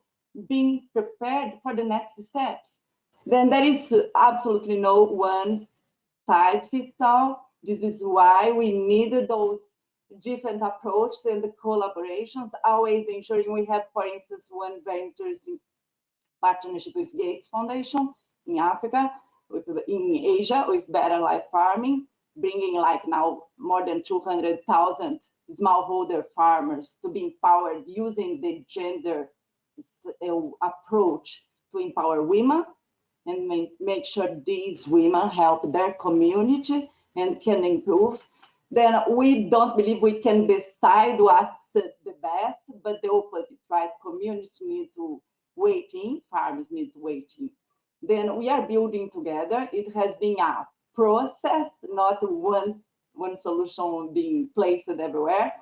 being prepared for the next steps. Then there is absolutely no one size fits all. This is why we needed those different approaches and the collaborations, always ensuring we have, for instance, one very interesting partnership with the Gates Foundation in Africa, in Asia, with Better Life Farming, bringing like now more than 200,000 smallholder farmers to be empowered using the gender approach to empower women and make sure these women help their community and can improve. Then we don't believe we can decide what's the best, but the opposite, right? Communities need to weigh in, farmers need to weigh in. Then we are building together. It has been a process, not one solution being placed everywhere.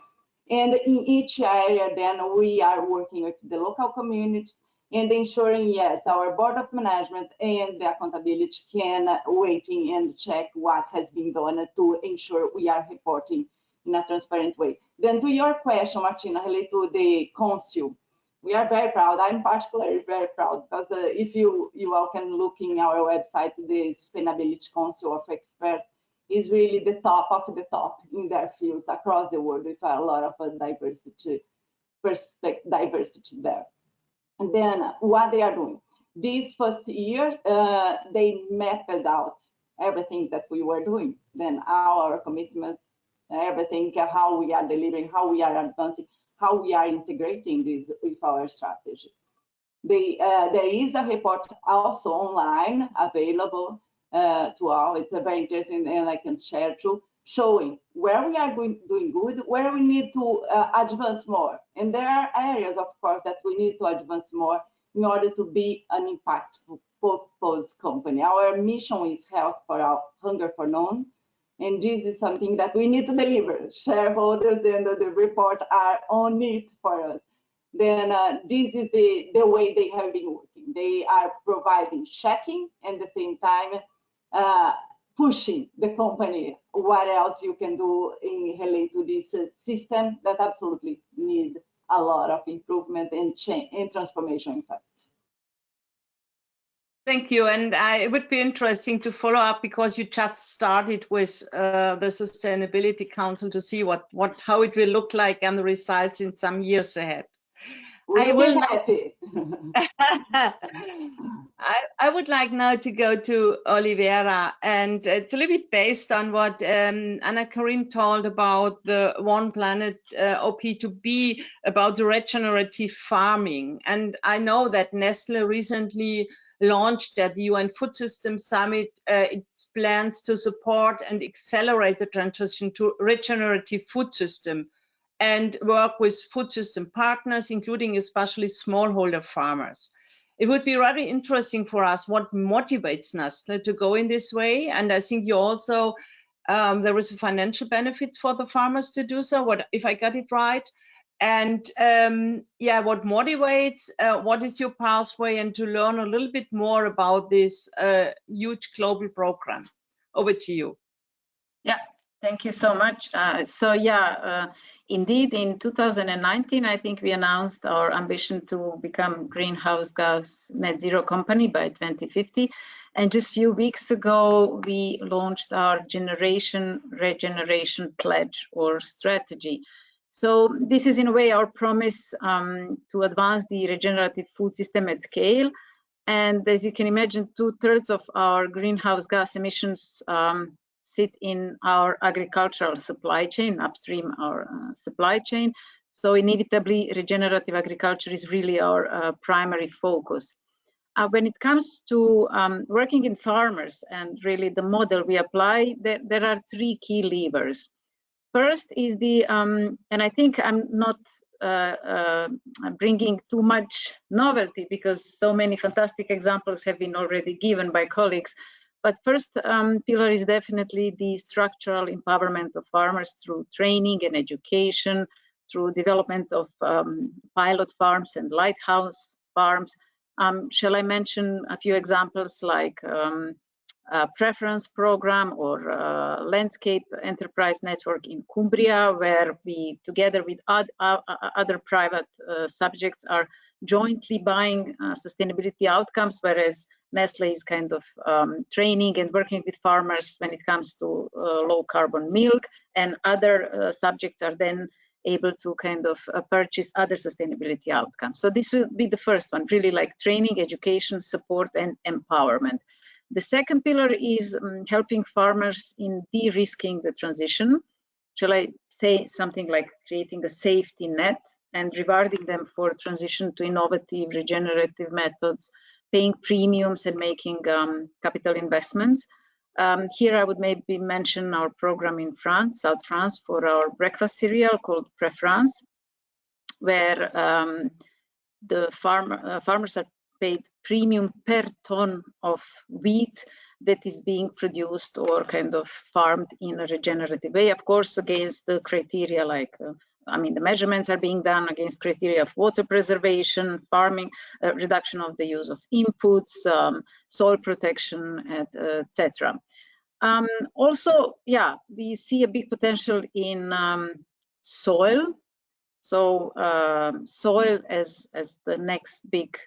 And in each area, then we are working with the local communities and ensuring, yes, our board of management and the accountability can weigh in and check what has been done to ensure we are reporting in a transparent way. Then to your question, Martina, related to the council, we are very proud. I'm particularly very proud because if you all can look in our website, the Sustainability Council of Experts is really the top of the top in their fields across the world with a lot of diversity there. And then what they are doing. This first year, they mapped out everything that we were doing. Then our commitments, everything, how we are delivering, how we are advancing, how we are integrating this with our strategy. There is a report also online available to all. It's a very interesting, and I can share too, showing where we are doing good, where we need to advance more. And there are areas, of course, that we need to advance more in order to be an impactful purpose company. Our mission is health for all, hunger for none. And this is something that we need to deliver. Shareholders and the report are on it for us. Then this is the way they have been working. They are providing checking and at the same time pushing the company what else you can do in relate to this system that absolutely need a lot of improvement and change and transformation, in fact. Thank you. And it would be interesting to follow up because you just started with the Sustainability Council to see how it will look like and the results in some years ahead. I would like now to go to Oliveira, and it's a little bit based on what Anna Karin told about the One Planet OP2B, about the regenerative farming. And I know that Nestle recently launched at the UN Food Systems Summit its plans to support and accelerate the transition to regenerative food system and work with food system partners, including especially smallholder farmers. It would be really interesting for us what motivates Nestle to go in this way. And I think you also, there is a financial benefit for the farmers to do so, if I got it right. And yeah, what motivates, what is your pathway, and to learn a little bit more about this huge global program. Over to you. Yeah, thank you so much. Indeed, in 2019, I think we announced our ambition to become greenhouse gas net zero company by 2050. And just a few weeks ago, we launched our regeneration pledge or strategy. So this is in a way our promise to advance the regenerative food system at scale. And as you can imagine, 2/3 of our greenhouse gas emissions sit in our agricultural supply chain, upstream our supply chain. So inevitably, regenerative agriculture is really our primary focus. When it comes to working in farmers and really the model we apply, there are 3 key levers. First is the, and I think I'm not bringing too much novelty because so many fantastic examples have been already given by colleagues. But first pillar is definitely the structural empowerment of farmers through training and education, through development of pilot farms and lighthouse farms. Shall I mention a few examples like a preference program or landscape enterprise network in Cumbria, where we, together with other private subjects, are jointly buying sustainability outcomes, whereas Nestle is kind of training and working with farmers when it comes to low carbon milk, and other subjects are then able to kind of purchase other sustainability outcomes. So this will be the first one, really like training, education, support, and empowerment. The second pillar is helping farmers in de-risking the transition. Shall I say something like creating a safety net and rewarding them for transition to innovative regenerative methods, paying premiums and making capital investments. Here I would maybe mention our program in France, South France, for our breakfast cereal called Prefrance, where the farmers are paid premium per ton of wheat that is being produced or kind of farmed in a regenerative way, of course, against the criteria like, I mean, the measurements are being done against criteria of water preservation, farming, reduction of the use of inputs, soil protection, etc. Also, yeah, we see a big potential in soil. So soil as the next big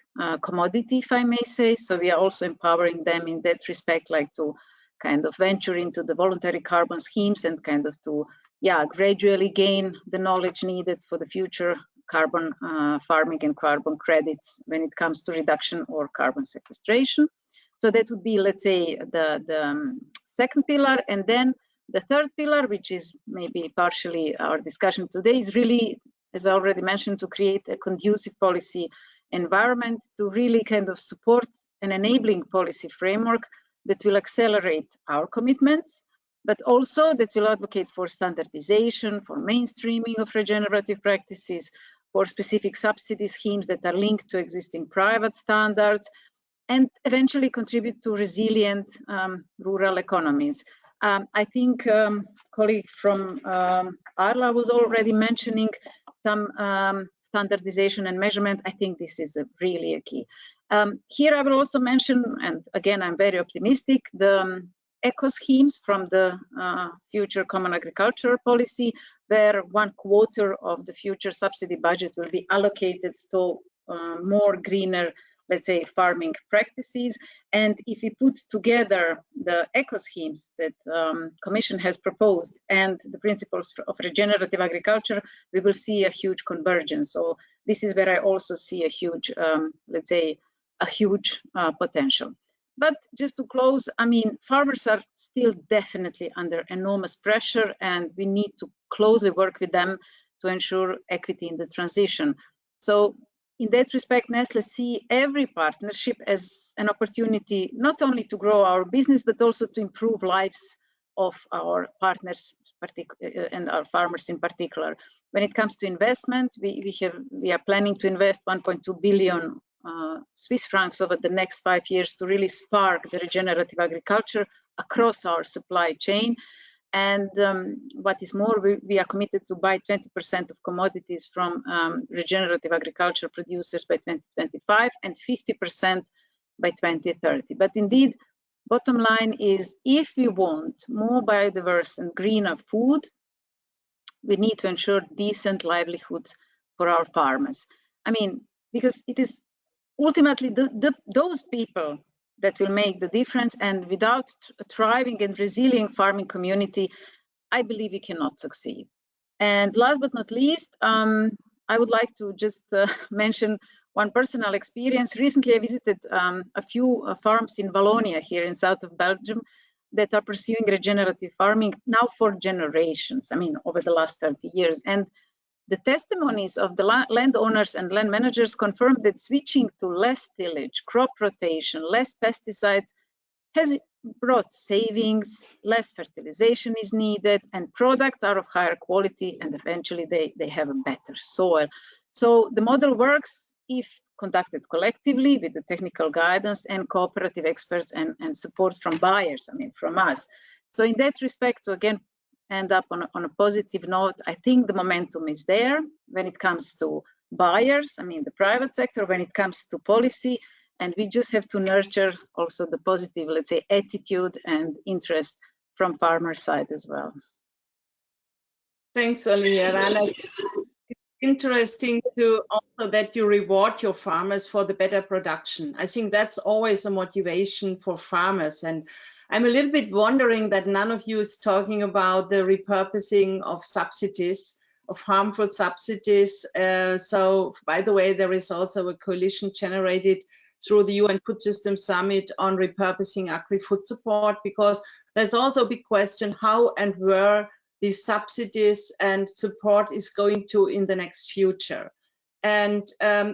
commodity, if I may say. So we are also empowering them in that respect, like to kind of venture into the voluntary carbon schemes and kind of to, yeah, gradually gain the knowledge needed for the future carbon farming and carbon credits when it comes to reduction or carbon sequestration. So that would be, let's say, the second pillar. And then the third pillar, which is maybe partially our discussion today, is really, as I already mentioned, to create a conducive policy environment to really kind of support an enabling policy framework that will accelerate our commitments, but also that will advocate for standardization, for mainstreaming of regenerative practices, for specific subsidy schemes that are linked to existing private standards, and eventually contribute to resilient rural economies. I think colleague from Arla was already mentioning some standardization and measurement. I think this is really a key. Here I will also mention, and again I'm very optimistic, the eco schemes from the future common agricultural policy, where 1/4 of the future subsidy budget will be allocated to more greener, let's say, farming practices. And if we put together the eco schemes that Commission has proposed and the principles of regenerative agriculture, we will see a huge convergence. So this is where I also see a huge, let's say, a huge potential. But just to close, I mean, farmers are still definitely under enormous pressure, and we need to closely work with them to ensure equity in the transition. So in that respect, Nestlé see every partnership as an opportunity not only to grow our business, but also to improve lives of our partners and our farmers in particular. When it comes to investment, we are planning to invest 1.2 billion Swiss francs over the next 5 years to really spark the regenerative agriculture across our supply chain. And what is more, we are committed to buy 20% of commodities from regenerative agriculture producers by 2025 and 50% by 2030. But indeed, bottom line is, if we want more biodiverse and greener food, we need to ensure decent livelihoods for our farmers. I mean, because it is ultimately those people that will make the difference, and without a thriving and resilient farming community, I believe we cannot succeed. And last but not least, I would like to just mention one personal experience. Recently, I visited a few farms in Wallonia, here in south of Belgium, that are pursuing regenerative farming now for generations, I mean, over the last 30 years. And the testimonies of the landowners and land managers confirm that switching to less tillage, crop rotation, less pesticides has brought savings, less fertilization is needed, and products are of higher quality, and eventually they have a better soil. So the model works if conducted collectively with the technical guidance and cooperative experts and support from buyers, I mean, from us. So in that respect, to again end up on a positive note, I think the momentum is there when it comes to buyers, I mean the private sector, when it comes to policy, and we just have to nurture also the positive, let's say, attitude and interest from farmer side as well. Thanks, Oliviera. It's interesting to also that you reward your farmers for the better production. I think that's always a motivation for farmers. And I'm a little bit wondering that none of you is talking about the repurposing of subsidies, of harmful subsidies. So, by the way, there is also a coalition generated through the UN Food System Summit on repurposing agri-food support, because that's also a big question how and where these subsidies and support is going to in the next future. And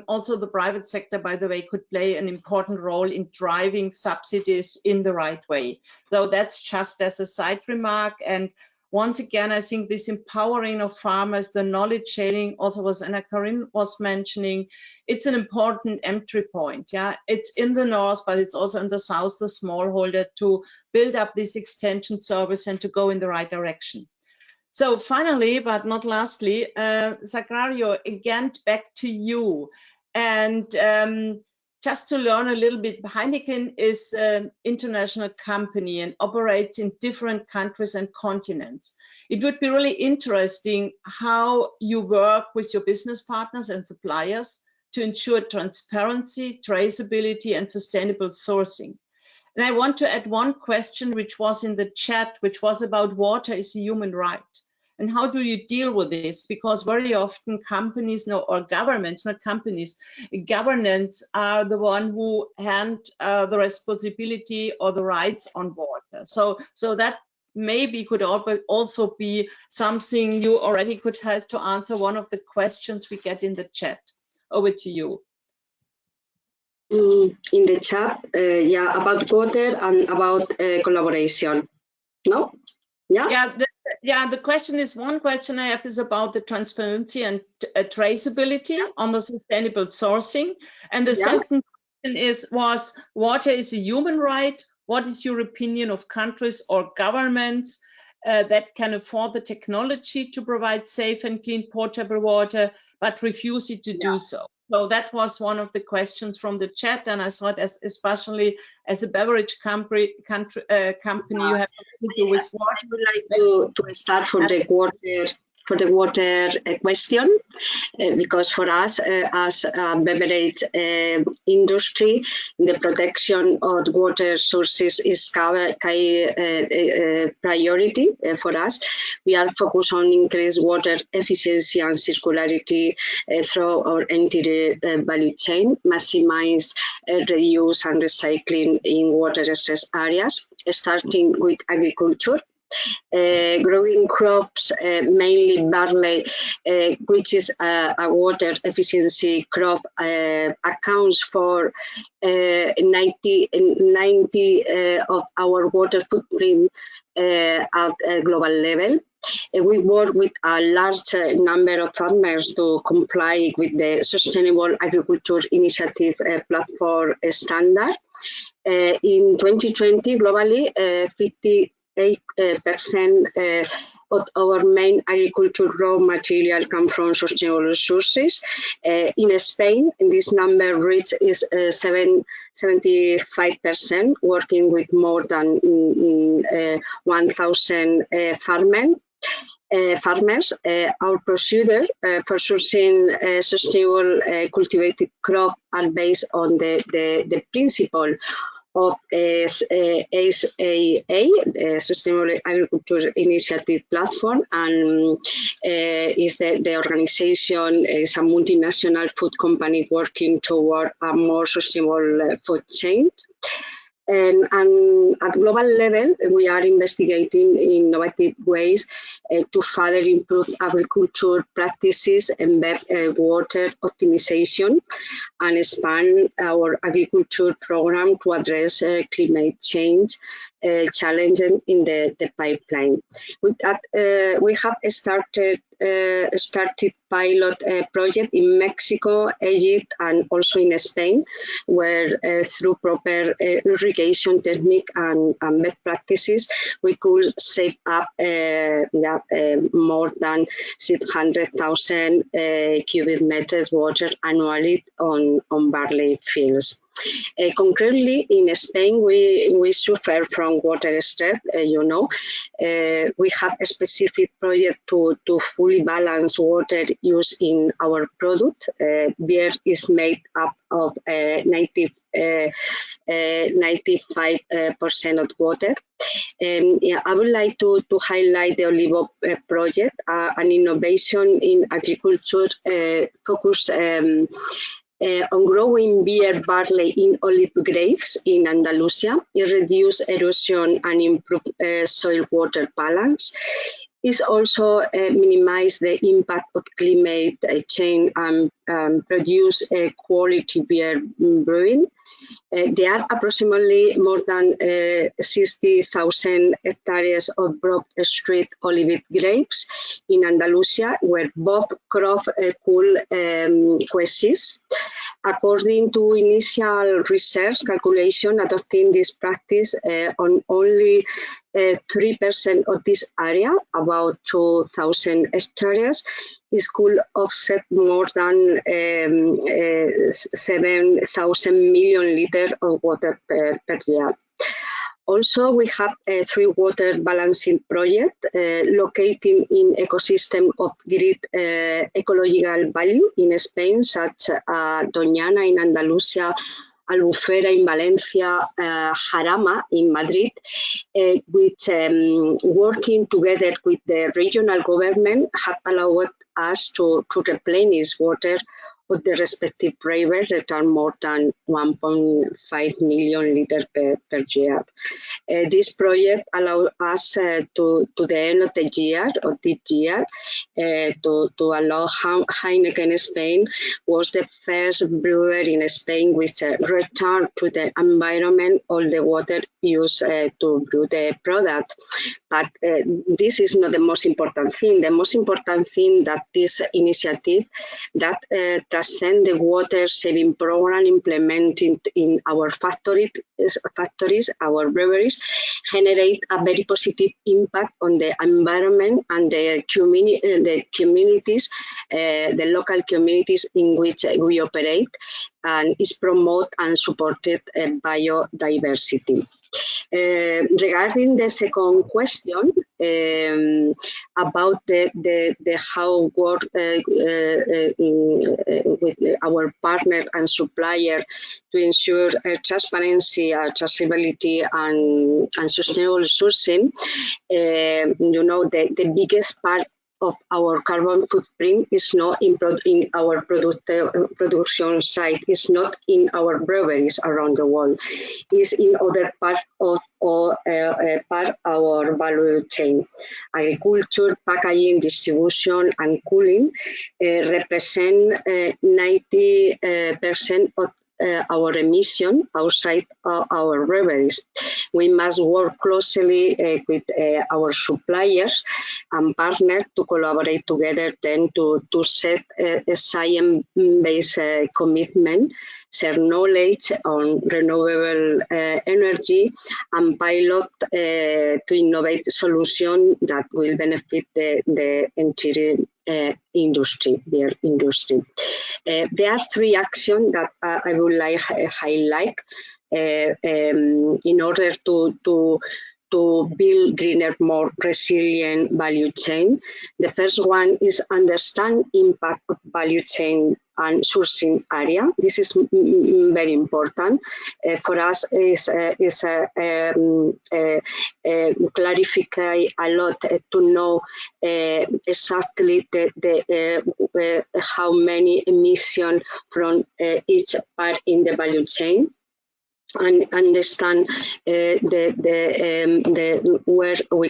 also the private sector, by the way, could play an important role in driving subsidies in the right way. So that's just as a side remark. And once again, I think this empowering of farmers, the knowledge sharing, also was Anna Karin was mentioning, it's an important entry point. Yeah, it's in the north, but it's also in the south, the smallholder, to build up this extension service and to go in the right direction. So finally, but not lastly, Sagrario, again, back to you. And just to learn a little bit, Heineken is an international company and operates in different countries and continents. It would be really interesting how you work with your business partners and suppliers to ensure transparency, traceability, and sustainable sourcing. And I want to add one question which was in the chat, which was about water is a human right. And how do you deal with this? Because very often companies, or governments, not companies, governments are the one who hand the responsibility or the rights on water. So that maybe could also be something you already could help to answer one of the questions we get in the chat. Over to you. In the chat, yeah, about water and about collaboration. No? Yeah. Yeah. The question is, one question I have is about the transparency and traceability on the sustainable sourcing, and the second question was water is a human right. What is your opinion of countries or governments that can afford the technology to provide safe and clean potable water, but refuse it to do so? So that was one of the questions from the chat, and I thought, especially as a beverage company, you have to do with water. I would like to start for the water question, because for us as a beverage industry, the protection of water sources is priority for us. We are focused on increased water efficiency and circularity through our entire value chain, maximize reuse and recycling in water stressed areas, starting with agriculture. Growing crops, mainly barley, which is a water efficiency crop, accounts for 90 of our water footprint at a global level. We work with a large number of farmers to comply with the Sustainable Agriculture Initiative platform standard. In 2020, globally, 58% of our main agricultural raw material come from sustainable sources. In Spain, this number reached 75%, working with more than 1,000 farmers. Our procedure for sourcing sustainable cultivated crop are based on the principle of SAA, Sustainable Agriculture Initiative Platform, and is the organization is a multinational food company working toward a more sustainable food chain. And at global level, we are investigating innovative ways to further improve agriculture practices, embed water optimization, and expand our agriculture program to address climate change challenges in the pipeline. With that, we have started pilot project in Mexico, Egypt, and also in Spain, where through proper irrigation technique and best practices, we could save up more than 600,000 cubic meters water annually on barley fields. Concretely, in Spain, we suffer from water stress. We have a specific project to fully balance water use in our product. Beer is made up of 95% of water. I would like to highlight the Olivo project, an innovation in agriculture focused on growing beer barley in olive grapes in Andalusia. It reduces erosion and improves soil water balance. It also minimizes the impact of climate change and produce quality beer brewing. There are approximately more than 60,000 hectares of broad street olive grapes in Andalusia, where both crops could coexist. According to initial research calculation, adopting this practice on only 3% of this area, about 2,000 hectares, it could offset more than 7,000 million liters of water per year. Also, we have a 3 water balancing project located in ecosystem of great ecological value in Spain, such as Doñana in Andalusia, Albufera in Valencia, Jarama in Madrid, which working together with the regional government have allowed us to replenish water of the respective rivers that are more than 1.5 million liters per year. This project allowed us to the end of this year, to allow Heineken Spain was the first brewer in Spain which returned to the environment all the water used to brew the product. But this is not the most important thing. The most important thing that this initiative that transcend the water saving program implemented in our factories, our breweries, generate a very positive impact on the environment and the communities, the local communities in which we operate, and is promote and supported biodiversity. Regarding the second question about the how work with our partner and supplier to ensure transparency, traceability, and sustainable sourcing, you know, the biggest part of our carbon footprint is not in our production site, is not in our breweries around the world, is in other part of our value chain. Agriculture, packaging, distribution, and cooling represent 90% of our emission outside our breweries. We must work closely with our suppliers and partners to collaborate together then to set a science-based commitment, share knowledge on renewable energy, and pilot to innovate solutions that will benefit the entire industry, beer industry. There are three actions that I would like to highlight in order to build greener, more resilient value chain. The first one is understand impact of value chain and sourcing area. This is very important for us. Is clarify a lot to know exactly how many emissions from each part in the value chain, and understand where we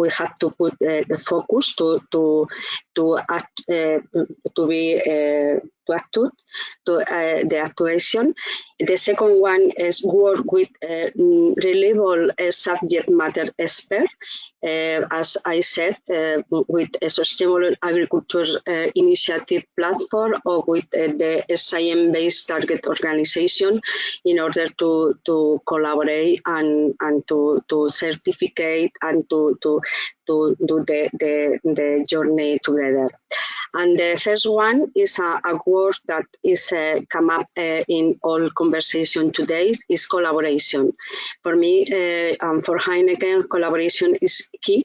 have to put the focus to the actuation. The second one is work with reliable subject matter experts. As I said, with a sustainable agriculture initiative platform or with the science-based target organization, in order to collaborate and to certificate and to do the journey together. And the first one is a word that is come up in all conversation today, is collaboration. For me and for Heineken, collaboration is key.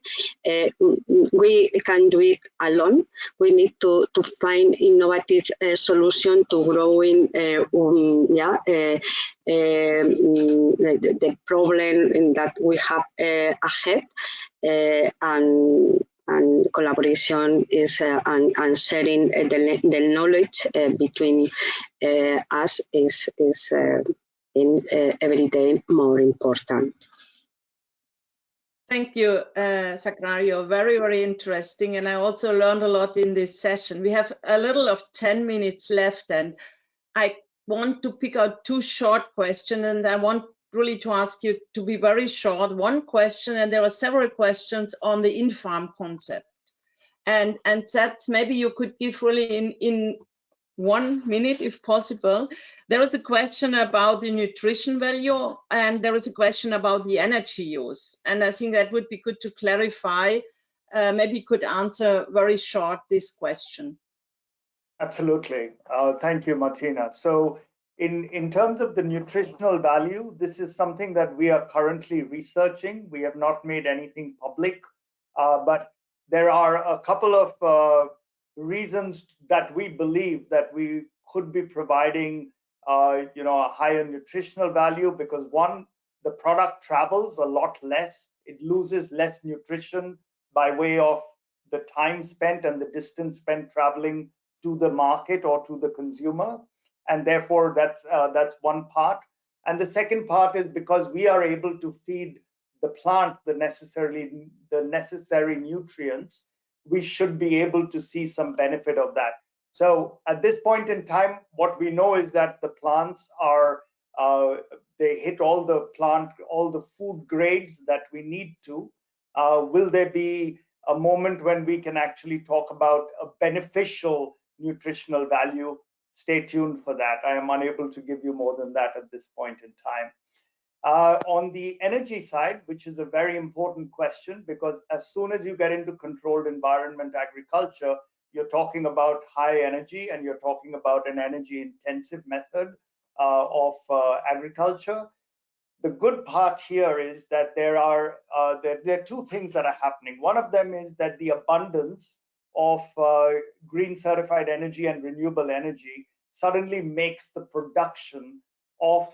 We can do it alone. We need to find innovative solution to growing the problem that we have ahead, and collaboration is and sharing the knowledge between us is in every day more important. Thank you, Sagrario. Very, very interesting. And I also learned a lot in this session. We have a little of 10 minutes left, and I want to pick out two short questions, and I want really to ask you to be very short. One question, and there are several questions on the in-farm concept. And that maybe you could give really in 1 minute, if possible. There is a question about the nutrition value, and there is a question about the energy use. And I think that would be good to clarify. Maybe you could answer very short this question. Absolutely. Thank you, Martina. So in terms of the nutritional value, this is something that we are currently researching. We have not made anything public, but there are a couple of reasons that we believe that we could be providing a higher nutritional value, because one, the product travels a lot less. It loses less nutrition by way of the time spent and the distance spent traveling to the market or to the consumer, and therefore that's one part. And the second part is because we are able to feed the plant the necessary nutrients, we should be able to see some benefit of that. So at this point in time, what we know is that the plants are they hit all the food grades that we need to. Will there be a moment when we can actually talk about a beneficial nutritional value? Stay tuned for that. I am unable to give you more than that at this point in time. On the energy side, which is a very important question, because as soon as you get into controlled environment agriculture, you're talking about high energy and you're talking about an energy intensive method of agriculture. The good part here is that there are two things that are happening. One of them is that the abundance of green certified energy and renewable energy suddenly makes the production of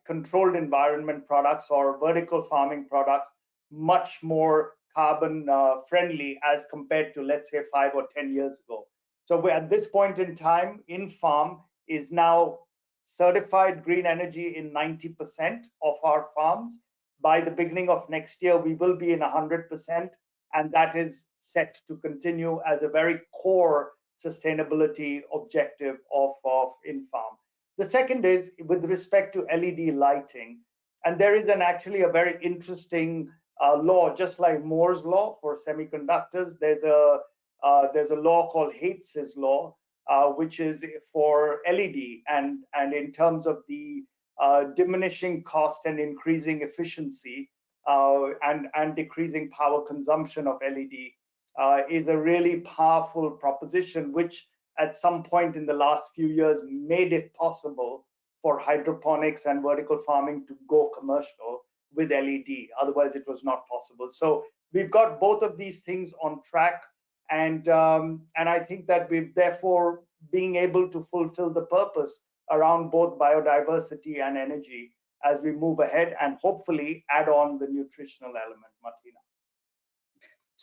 controlled environment products or vertical farming products much more carbon friendly as compared to, let's say, 5 or 10 years ago. So we're at this point in time, in farm is now certified green energy in 90% of our farms. By the beginning of next year, we will be in 100%, and that is set to continue as a very core sustainability objective of in-farm. The second is with respect to LED lighting, and there is actually a very interesting law, just like Moore's law for semiconductors. There's a law called Hayes' law, which is for LED, and in terms of the diminishing cost and increasing efficiency and decreasing power consumption of LED is a really powerful proposition, which at some point in the last few years made it possible for hydroponics and vertical farming to go commercial with LED. Otherwise, it was not possible. So we've got both of these things on track. And I think that we've therefore being able to fulfill the purpose around both biodiversity and energy as we move ahead and hopefully add on the nutritional element, Martina.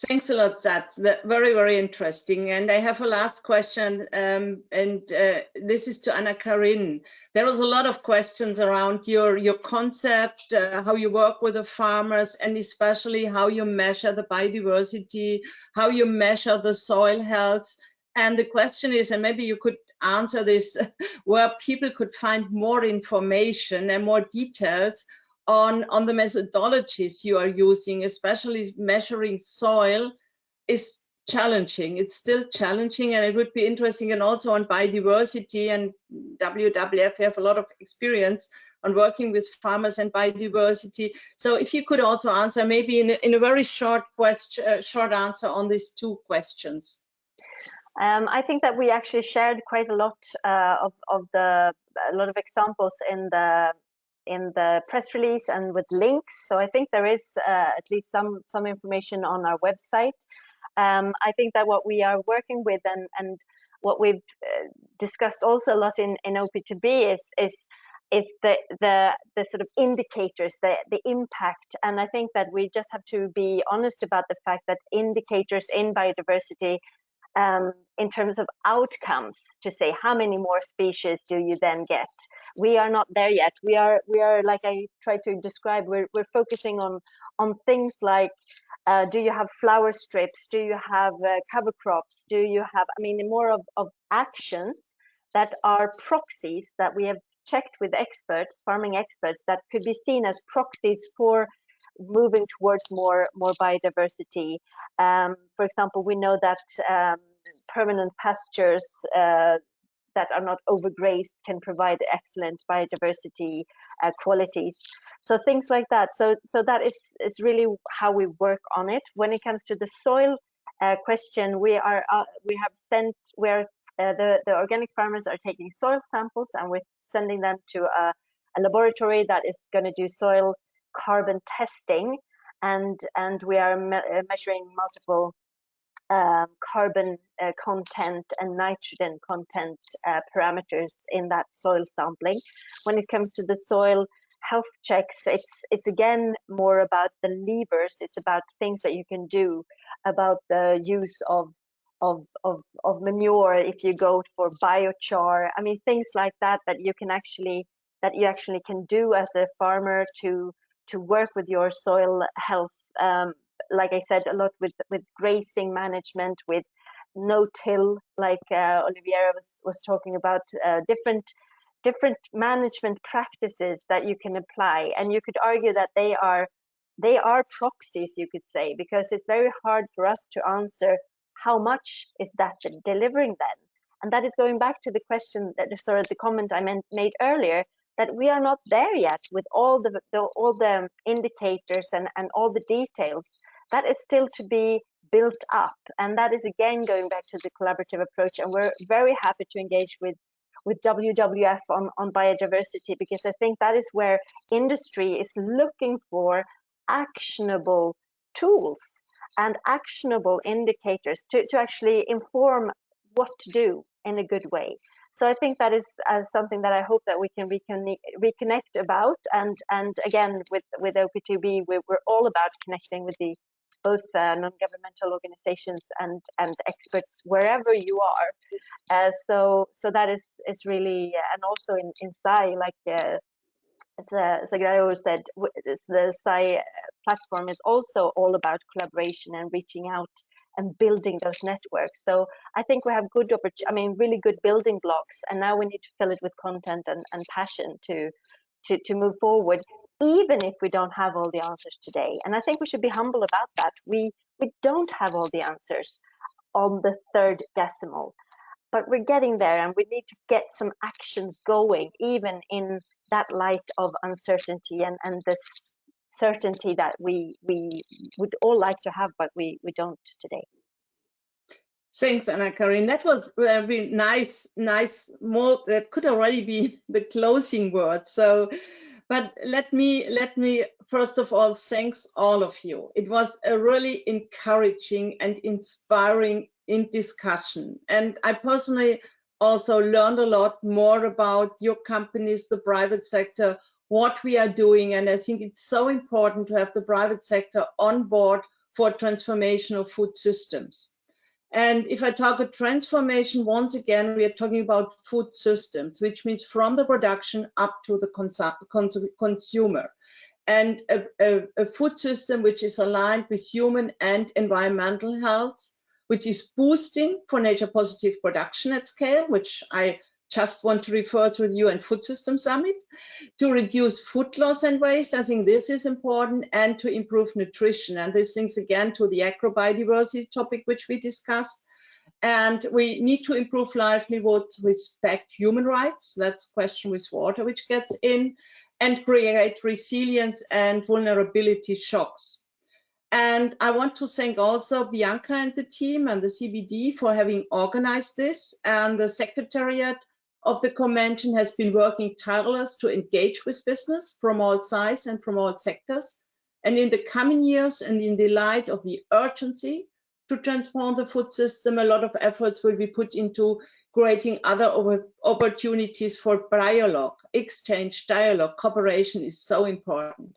Thanks a lot. That's very, very interesting. And I have a last question, and this is to Anna Karin. There was a lot of questions around your concept, how you work with the farmers, and especially how you measure the biodiversity, how you measure the soil health. And the question is, and maybe you could answer this, where people could find more information and more details on the methodologies you are using, especially measuring soil is challenging. It's still challenging, and it would be interesting. And also on biodiversity, and WWF have a lot of experience on working with farmers and biodiversity. So if you could also answer maybe in a very short answer on these two questions. I think that we actually shared quite a lot a lot of examples in the press release and with links. So I think there is at least some information on our website. I think that what we are working with and what we've discussed also a lot in OP2B is the sort of indicators, the impact. And I think that we just have to be honest about the fact that indicators in biodiversity in terms of outcomes, to say how many more species do you then get? We are not there yet. We are like I tried to describe, we're focusing on things like do you have flower strips? Do you have cover crops? Do you have, I mean, more of actions that are proxies that we have checked with experts, farming experts, that could be seen as proxies for moving towards more biodiversity. For example, we know that permanent pastures that are not overgrazed can provide excellent biodiversity qualities. So things like that. So that is really how we work on it. When it comes to the soil question, the organic farmers are taking soil samples and we're sending them to a laboratory that is going to do soil carbon testing, and we are measuring multiple carbon content and nitrogen content parameters in that soil sampling. When it comes to the soil health checks, it's again more about the levers. It's about things that you can do, about the use of manure, if you go for biochar. I mean, things like that you actually can do as a farmer to work with your soil health. Like I said, a lot with grazing management, with no-till, like Oliviera was talking about, different management practices that you can apply. And you could argue that they are proxies, you could say, because it's very hard for us to answer how much is that delivering then. And that is going back to the question, the comment I made earlier, that we are not there yet with all the indicators and all the details. That is still to be built up, and that is again going back to the collaborative approach. And we're very happy to engage with WWF on biodiversity, because I think that is where industry is looking for actionable tools and actionable indicators to actually inform what to do in a good way. So I think that is something that I hope that we can reconnect about. And again, with OP2B, we're all about connecting with both non-governmental organizations and experts wherever you are. So that is really, and also in SAI, like Sagrado said, the SAI platform is also all about collaboration and reaching out and building those networks. So I think we have really good building blocks, and now we need to fill it with content and passion to move forward, even if we don't have all the answers today. And I think we should be humble about that. We don't have all the answers on the third decimal, but we're getting there, and we need to get some actions going, even in that light of uncertainty and this certainty that we would all like to have, but we don't today. Thanks, Anna-Karin. That was very nice. More that could already be the closing word. So, but let me first of all thanks all of you. It was a really encouraging and inspiring discussion, and I personally also learned a lot more about your companies, the private sector, what we are doing, and I think it's so important to have the private sector on board for transformation of food systems. And if I talk about transformation, once again, we are talking about food systems, which means from the production up to the consumer. And a food system which is aligned with human and environmental health, which is boosting for nature positive production at scale, which I just want to refer to the UN Food System Summit, to reduce food loss and waste. I think this is important, and to improve nutrition. And this links again to the agro-biodiversity topic, which we discussed. And we need to improve livelihoods, respect human rights. That's a question with water, which gets in, and create resilience and vulnerability shocks. And I want to thank also Bianca and the team and the CBD for having organized this, and the Secretariat of the convention has been working tireless to engage with business from all sides and from all sectors. And in the coming years, and in the light of the urgency to transform the food system, a lot of efforts will be put into creating other opportunities for dialogue, exchange, dialogue, cooperation is so important.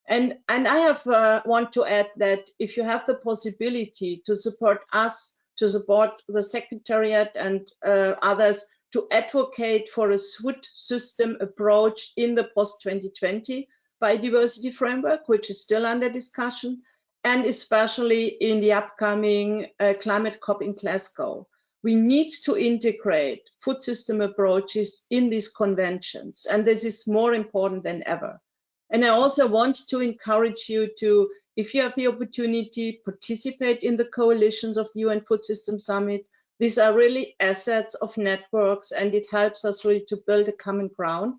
And I have want to add that if you have the possibility to support us, to support the Secretariat and others, to advocate for a food system approach in the post-2020 biodiversity framework, which is still under discussion, and especially in the upcoming climate COP in Glasgow. We need to integrate food system approaches in these conventions, and this is more important than ever. And I also want to encourage you to, if you have the opportunity, participate in the coalitions of the UN Food System Summit. These are really assets of networks, and it helps us really to build a common ground.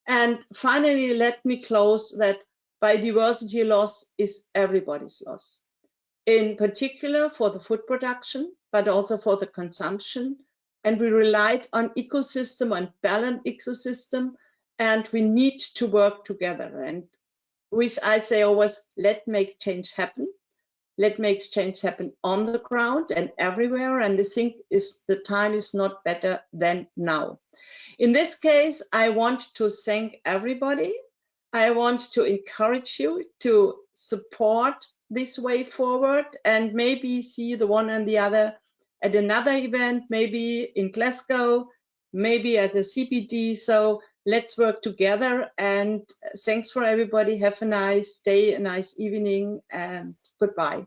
And finally, let me close that biodiversity loss is everybody's loss, in particular for the food production, but also for the consumption. And we relied on ecosystem, on balanced ecosystem, and we need to work together. And which I say always, let's make change happen. Let's make change happen on the ground and everywhere. And I think the time is not better than now. In this case, I want to thank everybody. I want to encourage you to support this way forward, and maybe see the one and the other at another event, maybe in Glasgow, maybe at the CPD. So let's work together, and thanks for everybody. Have a nice day, a nice evening, and goodbye.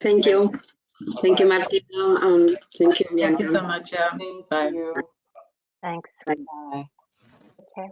Thank you. Thank you, Martina. Thank you, Bianca. Thank you so much. Thank you. Thanks. Bye. Okay.